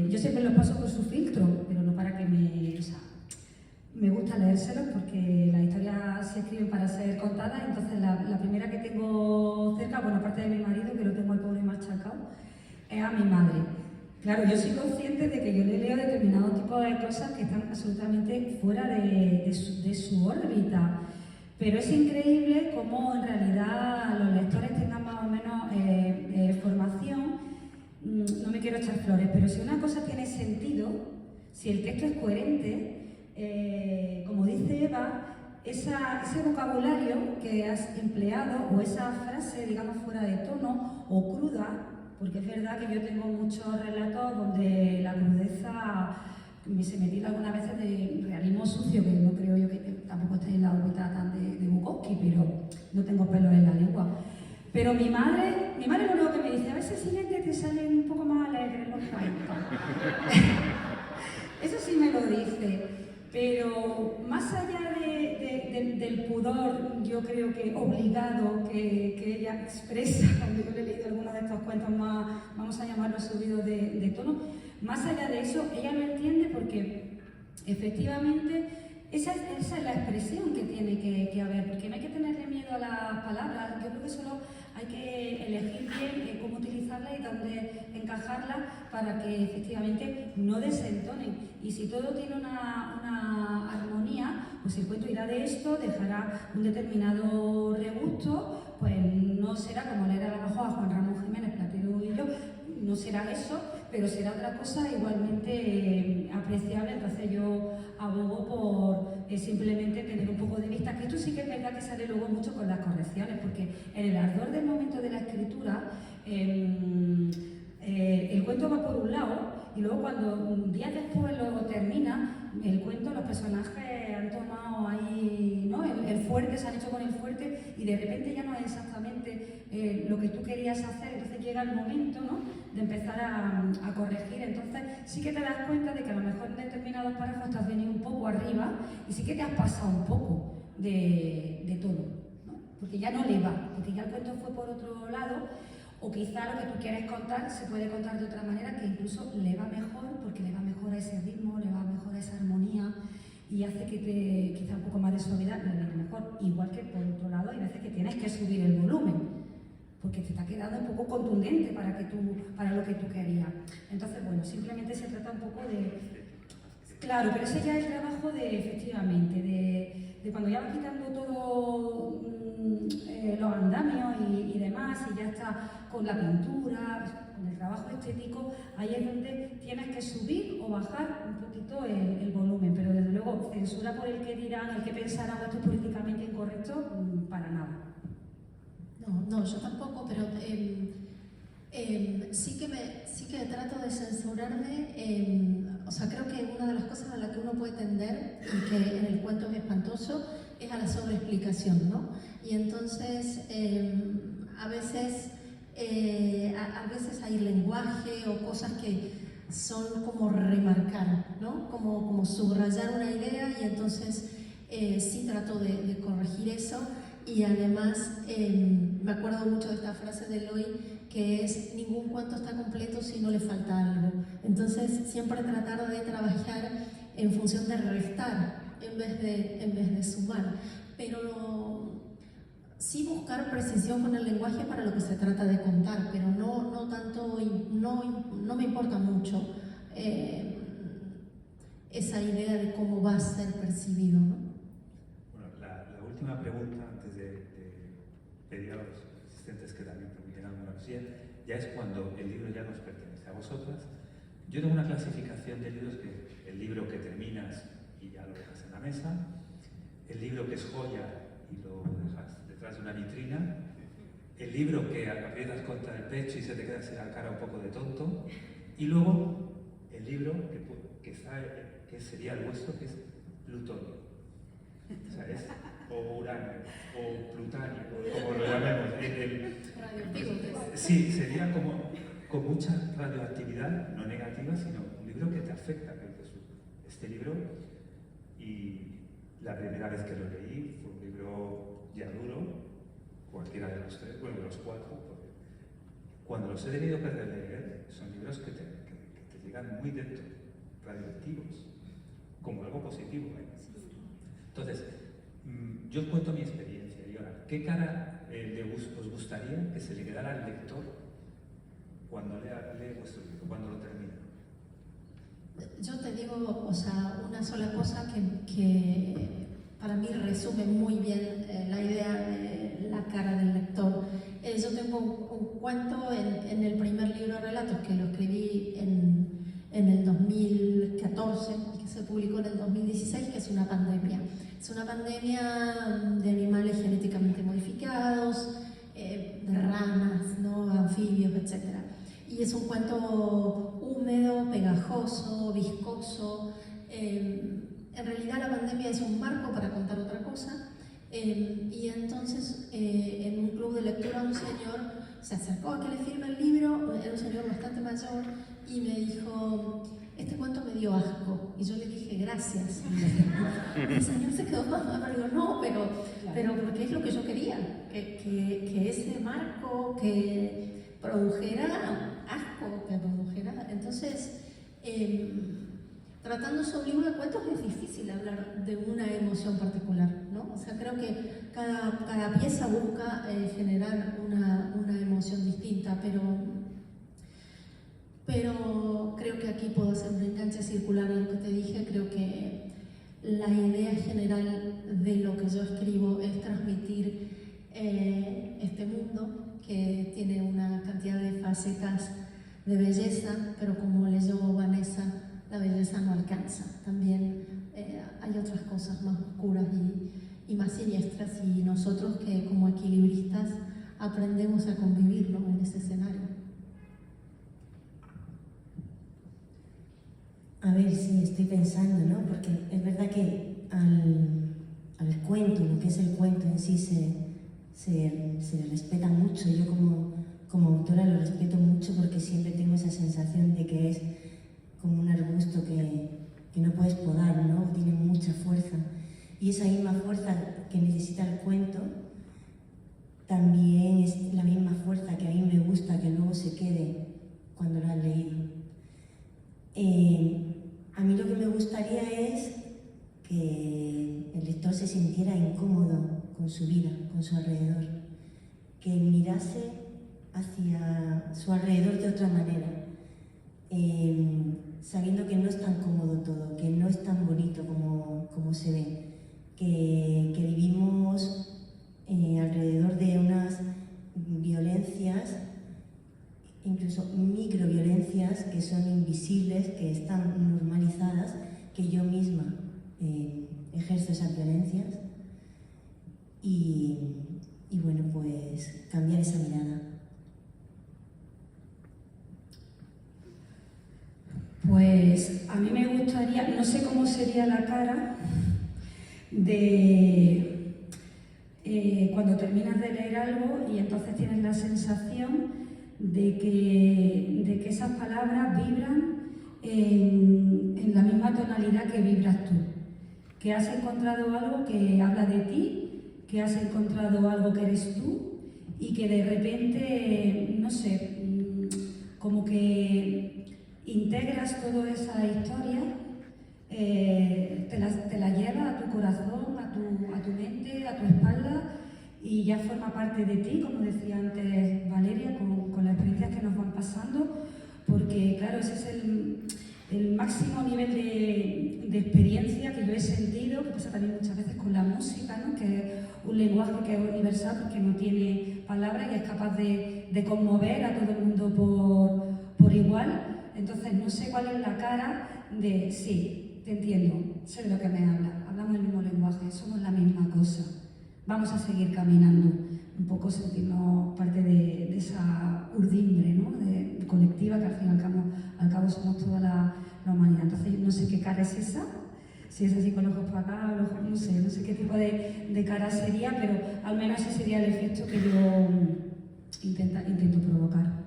yo siempre los paso por su filtro, pero no para que me... O sea, me gusta leérselos porque las historias se escriben para ser contadas, entonces la primera que tengo cerca, bueno, aparte de mi marido, que lo tengo al pobre machacado, es a mi madre. Claro, yo soy consciente de que yo le leo determinado tipo de cosas que están absolutamente fuera de su órbita, pero es increíble cómo en realidad los lectores tengan más o menos formación. No me quiero echar flores, pero si una cosa tiene sentido, si el texto es coherente, como dice Eva, ese vocabulario que has empleado o esa frase, digamos, fuera de tono o cruda, porque es verdad que yo tengo muchos relatos donde la crudeza se me tira algunas veces de realismo sucio, que no creo yo que tampoco esté en la órbita tan de Bukowski, pero no tengo pelos en la lengua. Pero mi madre lo único que me dice, a veces siguiente te salen un poco más alegres los cuentos. Eso sí me lo dice, pero más allá del pudor, yo creo que obligado que ella expresa, cuando yo le he leído algunos de estos cuentos más, vamos a llamarlos subidos de tono, más allá de eso, ella lo entiende porque efectivamente esa es la expresión que tiene que haber, porque no hay que tenerle miedo a las palabras, yo creo que solo hay que elegir bien cómo utilizarlas y dónde encajarlas para que efectivamente no desentonen. Y si todo tiene una armonía, pues el cuento irá de esto, dejará un determinado regusto, pues no será como leer a lo mejor a Juan Ramón Jiménez, Platero y yo, no será eso, pero será otra cosa igualmente apreciable. Entonces yo abogo por simplemente tener un poco de vista, que esto sí que es verdad que sale luego mucho con las correcciones, porque en el ardor del momento de la escritura el cuento va por un lado y luego cuando días después lo termina, el cuento, los personajes han tomado ahí, ¿no? el fuerte, se han hecho con el fuerte y de repente ya no es exactamente lo que tú querías hacer, entonces llega el momento, ¿no?, de empezar a corregir. Entonces sí que te das cuenta de que a lo mejor en determinados párrafos te has venido un poco arriba y sí que te has pasado un poco de tono, ¿no? Porque ya no le va, porque ya el cuento fue por otro lado. O quizá lo que tú quieres contar se puede contar de otra manera que incluso le va mejor, porque le va mejor a ese ritmo, le va mejor a esa armonía y hace que quizá un poco más de suavidad le viene mejor. Igual que por otro lado hay veces que tienes que subir el volumen, porque te está quedando un poco contundente para lo que tú querías. Entonces, bueno, simplemente se trata un poco de... Claro, pero ese ya es el trabajo de, efectivamente, de cuando ya vas quitando todo los andamios y demás, y ya está con la pintura, con el trabajo estético, ahí es donde tienes que subir o bajar un poquito el volumen, pero desde luego censura por el que dirán, el que pensarán, esto es políticamente incorrecto, para nada. No, yo tampoco, pero sí que trato de censurarme. O sea, creo que una de las cosas a las que uno puede tender, y que en el cuento es espantoso, es a la sobreexplicación, ¿no? Y entonces, a veces A veces hay lenguaje o cosas que son como remarcar, ¿no? Como subrayar una idea, y entonces sí trato de corregir eso. Y además me acuerdo mucho de esta frase de Eloy, que es: ningún cuento está completo si no le falta algo. Entonces siempre tratar de trabajar en función de restar en vez de sumar, pero sí buscar precisión con el lenguaje para lo que se trata de contar, pero no tanto, no me importa mucho esa idea de cómo va a ser percibido, ¿no? Bueno, la última pregunta, antes de pedir a los asistentes que también pregunten alguna cosilla, ya es cuando el libro ya nos pertenece a vosotras. Yo tengo una clasificación de libros: que el libro que terminas y ya lo dejas en la mesa, el libro que es joya y lo dejas detrás de una vitrina, el libro que aprietas contra el pecho y se te queda así la cara un poco de tonto, y luego el libro que sería el vuestro, que es Plutonio. O sea, es o Uranio o Plutonio, o como lo llamemos. Sí, sería como con mucha radioactividad, no negativa, sino un libro que te afecta. Que dices, este libro, y la primera vez que lo leí fue un libro ya duro, cualquiera de los tres, bueno, de los cuatro, porque cuando los he debido perder de leer, son libros que te llegan muy dentro, radioactivos, como algo positivo, ¿eh? Vuestros. Entonces, yo os cuento mi experiencia. Y ahora, ¿qué cara os gustaría que se le quedara al lector cuando lee vuestro libro, cuando lo termina? Yo te digo, o sea, una sola cosa que para mí resume muy bien la idea de la cara del lector. Yo tengo un cuento en el primer libro de relatos que lo escribí en el 2014, que se publicó en el 2016, que es una pandemia. Es una pandemia de animales genéticamente modificados, de ranas, ¿no? Anfibios, etc. Y es un cuento húmedo, pegajoso, viscoso. En realidad la pandemia es un marco para contar otra cosa. Y entonces en un club de lectura un señor se acercó a que le firme el libro, era un señor bastante mayor, y me dijo: este cuento me dio asco. Y yo le dije: gracias. Y el señor se quedó pasando, digo: no, pero porque es lo que yo quería, que ese marco que produjera asco, que produjera. Entonces, tratándose un libro de cuentos es difícil hablar de una emoción particular, ¿no? O sea, creo que cada pieza busca generar una emoción distinta, pero creo que aquí puedo hacer un enganche circular en lo que te dije. Creo que la idea general de lo que yo escribo es transmitir este mundo que tiene una cantidad de facetas de belleza, pero como leyó Vanessa, la belleza no alcanza. También hay otras cosas más oscuras y más siniestras, y nosotros que como equilibristas aprendemos a convivirlo en ese escenario. A ver, sí, estoy pensando, ¿no? Porque es verdad que al cuento, lo que es el cuento en sí, se le respeta mucho. Yo como autora lo respeto mucho porque siempre tengo esa sensación de que es como un arbusto que no puedes podar, ¿no? Tiene mucha fuerza. Y esa misma fuerza que necesita el cuento también es la misma fuerza que a mí me gusta que luego se quede cuando lo has leído. A mí lo que me gustaría es que el lector se sintiera incómodo con su vida, con su alrededor, que mirase hacia su alrededor de otra manera, sabiendo que no es tan cómodo todo, que no es tan bonito como se ve, que vivimos alrededor de unas violencias, incluso microviolencias, que son invisibles, que están normalizadas, que yo misma ejerzo esas violencias, y bueno, pues cambiar esa mirada. Pues a mí me gustaría, no sé cómo sería la cara de cuando terminas de leer algo y entonces tienes la sensación de que esas palabras vibran en la misma tonalidad que vibras tú, que has encontrado algo que habla de ti, que has encontrado algo que eres tú y que de repente, no sé, como que integras toda esa historia, te la llevas a tu corazón, a tu mente, a tu espalda y ya forma parte de ti, como decía antes Valeria, con las experiencias que nos van pasando, porque claro, ese es el máximo nivel de experiencia que yo he sentido, que pasa también muchas veces con la música, ¿no? Que es un lenguaje que es universal porque no tiene palabras y es capaz de conmover a todo el mundo por igual. Entonces no sé cuál es la cara de sí, te entiendo, sé de lo que me hablas, hablamos el mismo lenguaje, somos la misma cosa, vamos a seguir caminando, un poco sentirnos parte de esa urdimbre, ¿no? de colectiva que al fin y al cabo somos toda la humanidad. Entonces yo no sé qué cara es esa, si es así con los ojos para acá, los ojos, no sé qué tipo de cara sería, pero al menos ese sería el efecto que yo intento provocar.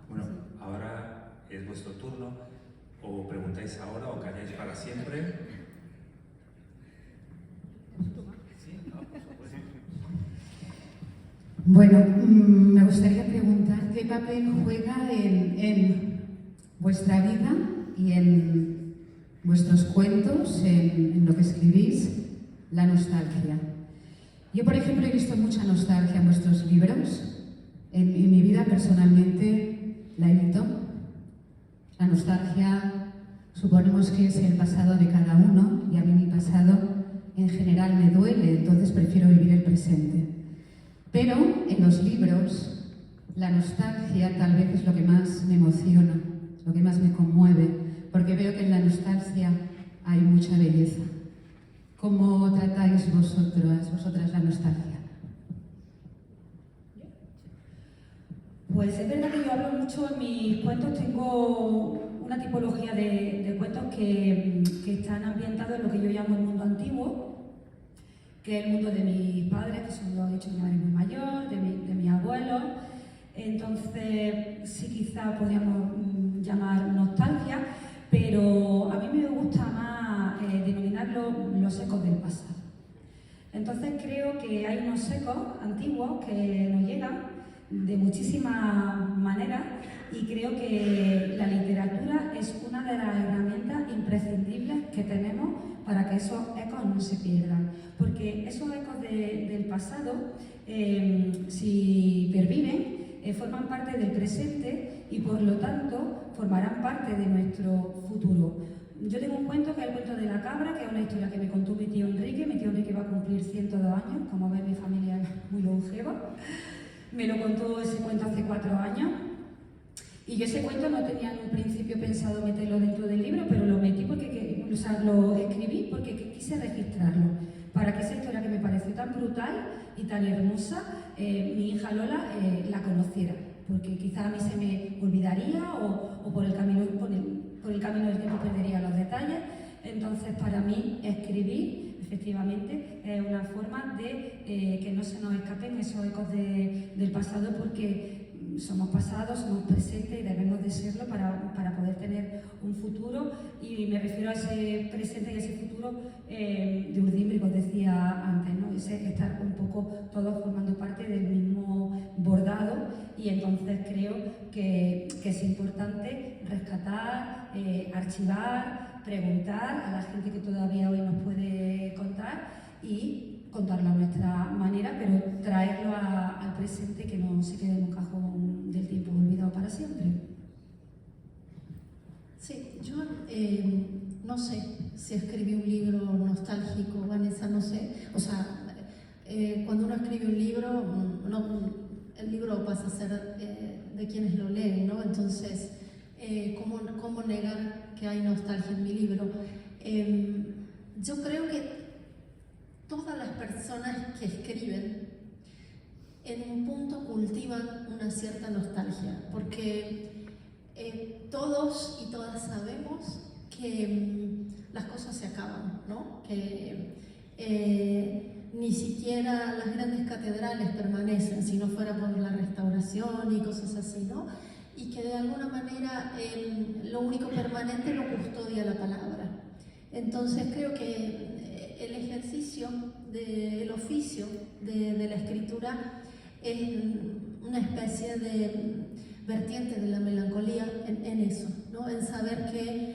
Bueno, ahora es vuestro turno. O preguntáis ahora o calláis para siempre. Bueno, me gustaría preguntar qué papel juega en vuestra vida y en vuestros cuentos, en lo que escribís, la nostalgia. Yo, por ejemplo, he visto mucha nostalgia en vuestros libros. En mi vida, personalmente, la evito. La nostalgia suponemos que es el pasado de cada uno y a mí mi pasado en general me duele, entonces prefiero vivir el presente. Pero en los libros la nostalgia tal vez es lo que más me emociona, lo que más me conmueve, porque veo que en la nostalgia hay mucha belleza. ¿Cómo tratáis vosotras la nostalgia? Pues es verdad que yo hablo mucho en mis cuentos, tengo una tipología de cuentos que están ambientados en lo que yo llamo el mundo antiguo, que es el mundo de mis padres, que son, lo ha dicho, mi madre muy mayor, de mis abuelos. Entonces, sí, quizá podríamos llamar nostalgia, pero a mí me gusta más denominarlo los ecos del pasado. Entonces, creo que hay unos ecos antiguos que nos llegan de muchísimas maneras y creo que la literatura es una de las herramientas imprescindibles que tenemos para que esos ecos no se pierdan, porque esos ecos del pasado, si perviven, forman parte del presente y por lo tanto formarán parte de nuestro futuro. Yo tengo un cuento que es el cuento de la cabra, que es una historia que me contó mi tío Enrique. Mi tío Enrique va a cumplir 102 años, como ven mi familia es muy longeva. Me lo contó ese cuento hace 4 años y yo ese cuento no tenía en un principio pensado meterlo dentro del libro, pero lo metí porque, o sea, lo escribí porque quise registrarlo, para que esa historia que me pareció tan brutal y tan hermosa, mi hija Lola la conociera, porque quizá a mí se me olvidaría o por el camino del tiempo perdería los detalles. Entonces, para mí, escribir efectivamente es una forma de que no se nos escapen esos ecos del pasado, porque somos pasados, somos presentes y debemos de serlo para poder tener un futuro. Y me refiero a ese presente y ese futuro de urdimbre, como decía antes, ¿no? Ese estar un poco todos formando parte del mismo bordado. Y entonces creo que es importante rescatar, archivar, preguntar a la gente que todavía hoy nos puede contar y contarlo a nuestra manera, pero traerlo al presente, que no se quede en un cajón del tiempo olvidado para siempre. Sí, yo no sé si escribí un libro nostálgico, Vanessa, no sé. O sea, cuando uno escribe un libro, el libro pasa a ser de quienes lo leen, ¿no? Entonces, ¿cómo negar que hay nostalgia en mi libro? Yo creo que todas las personas que escriben en un punto cultivan una cierta nostalgia, porque todos y todas sabemos que las cosas se acaban, ¿no? Que ni siquiera las grandes catedrales permanecen, si no fuera por la restauración y cosas así, ¿no? Y que de alguna manera lo único permanente lo custodia la palabra. Entonces creo que el ejercicio del oficio de la escritura es una especie de vertiente de la melancolía en eso, ¿no? En saber que,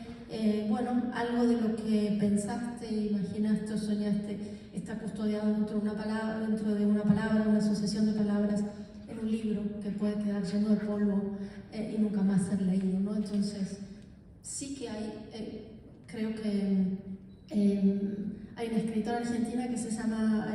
bueno, algo de lo que pensaste, imaginaste o soñaste está custodiado dentro de una palabra, una sucesión de palabras, en un libro que puede quedar lleno de polvo y nunca más ser leído, ¿no? Entonces, sí que hay, creo que hay una escritora argentina que se llama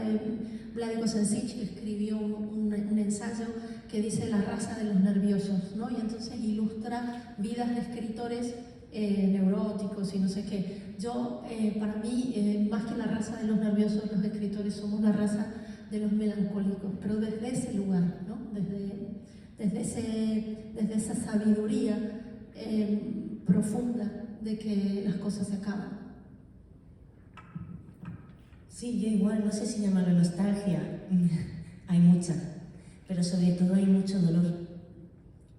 Vladico Sensic, que escribió un ensayo que dice La raza de los nerviosos, ¿no? Y entonces ilustra vidas de escritores neuróticos y no sé qué. Yo, para mí, más que la raza de los nerviosos, los escritores somos la raza de los melancólicos, pero desde ese lugar, ¿no? Desde esa sabiduría profunda de que las cosas se acaban. Sí, yo igual, no sé si llamarlo nostalgia, hay mucha, pero sobre todo hay mucho dolor.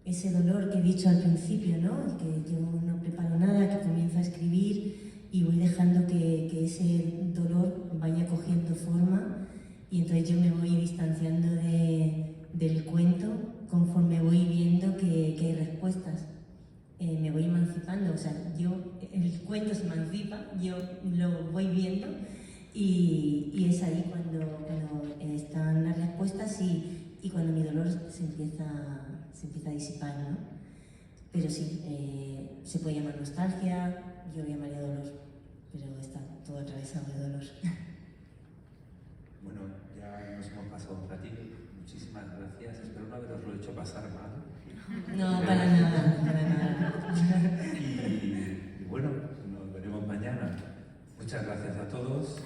Ese dolor que he dicho al principio, ¿no? Que yo no preparo nada, que comienzo a escribir y voy dejando que ese dolor vaya cogiendo forma y entonces yo me voy distanciando del cuento conforme voy viendo que hay respuestas. Me voy emancipando, o sea, el cuento se emancipa, yo lo voy viendo y es ahí cuando están las respuestas y cuando mi dolor se empieza a disipar, ¿no? Pero sí, se puede llamar nostalgia, yo lo llamaría dolor, pero está todo atravesado de dolor. Bueno, ya nos hemos pasado un ratito. Muchísimas gracias. Espero no haberoslo hecho pasar mal. No, para nada, para nada. Y bueno, nos veremos mañana. Muchas gracias a todos.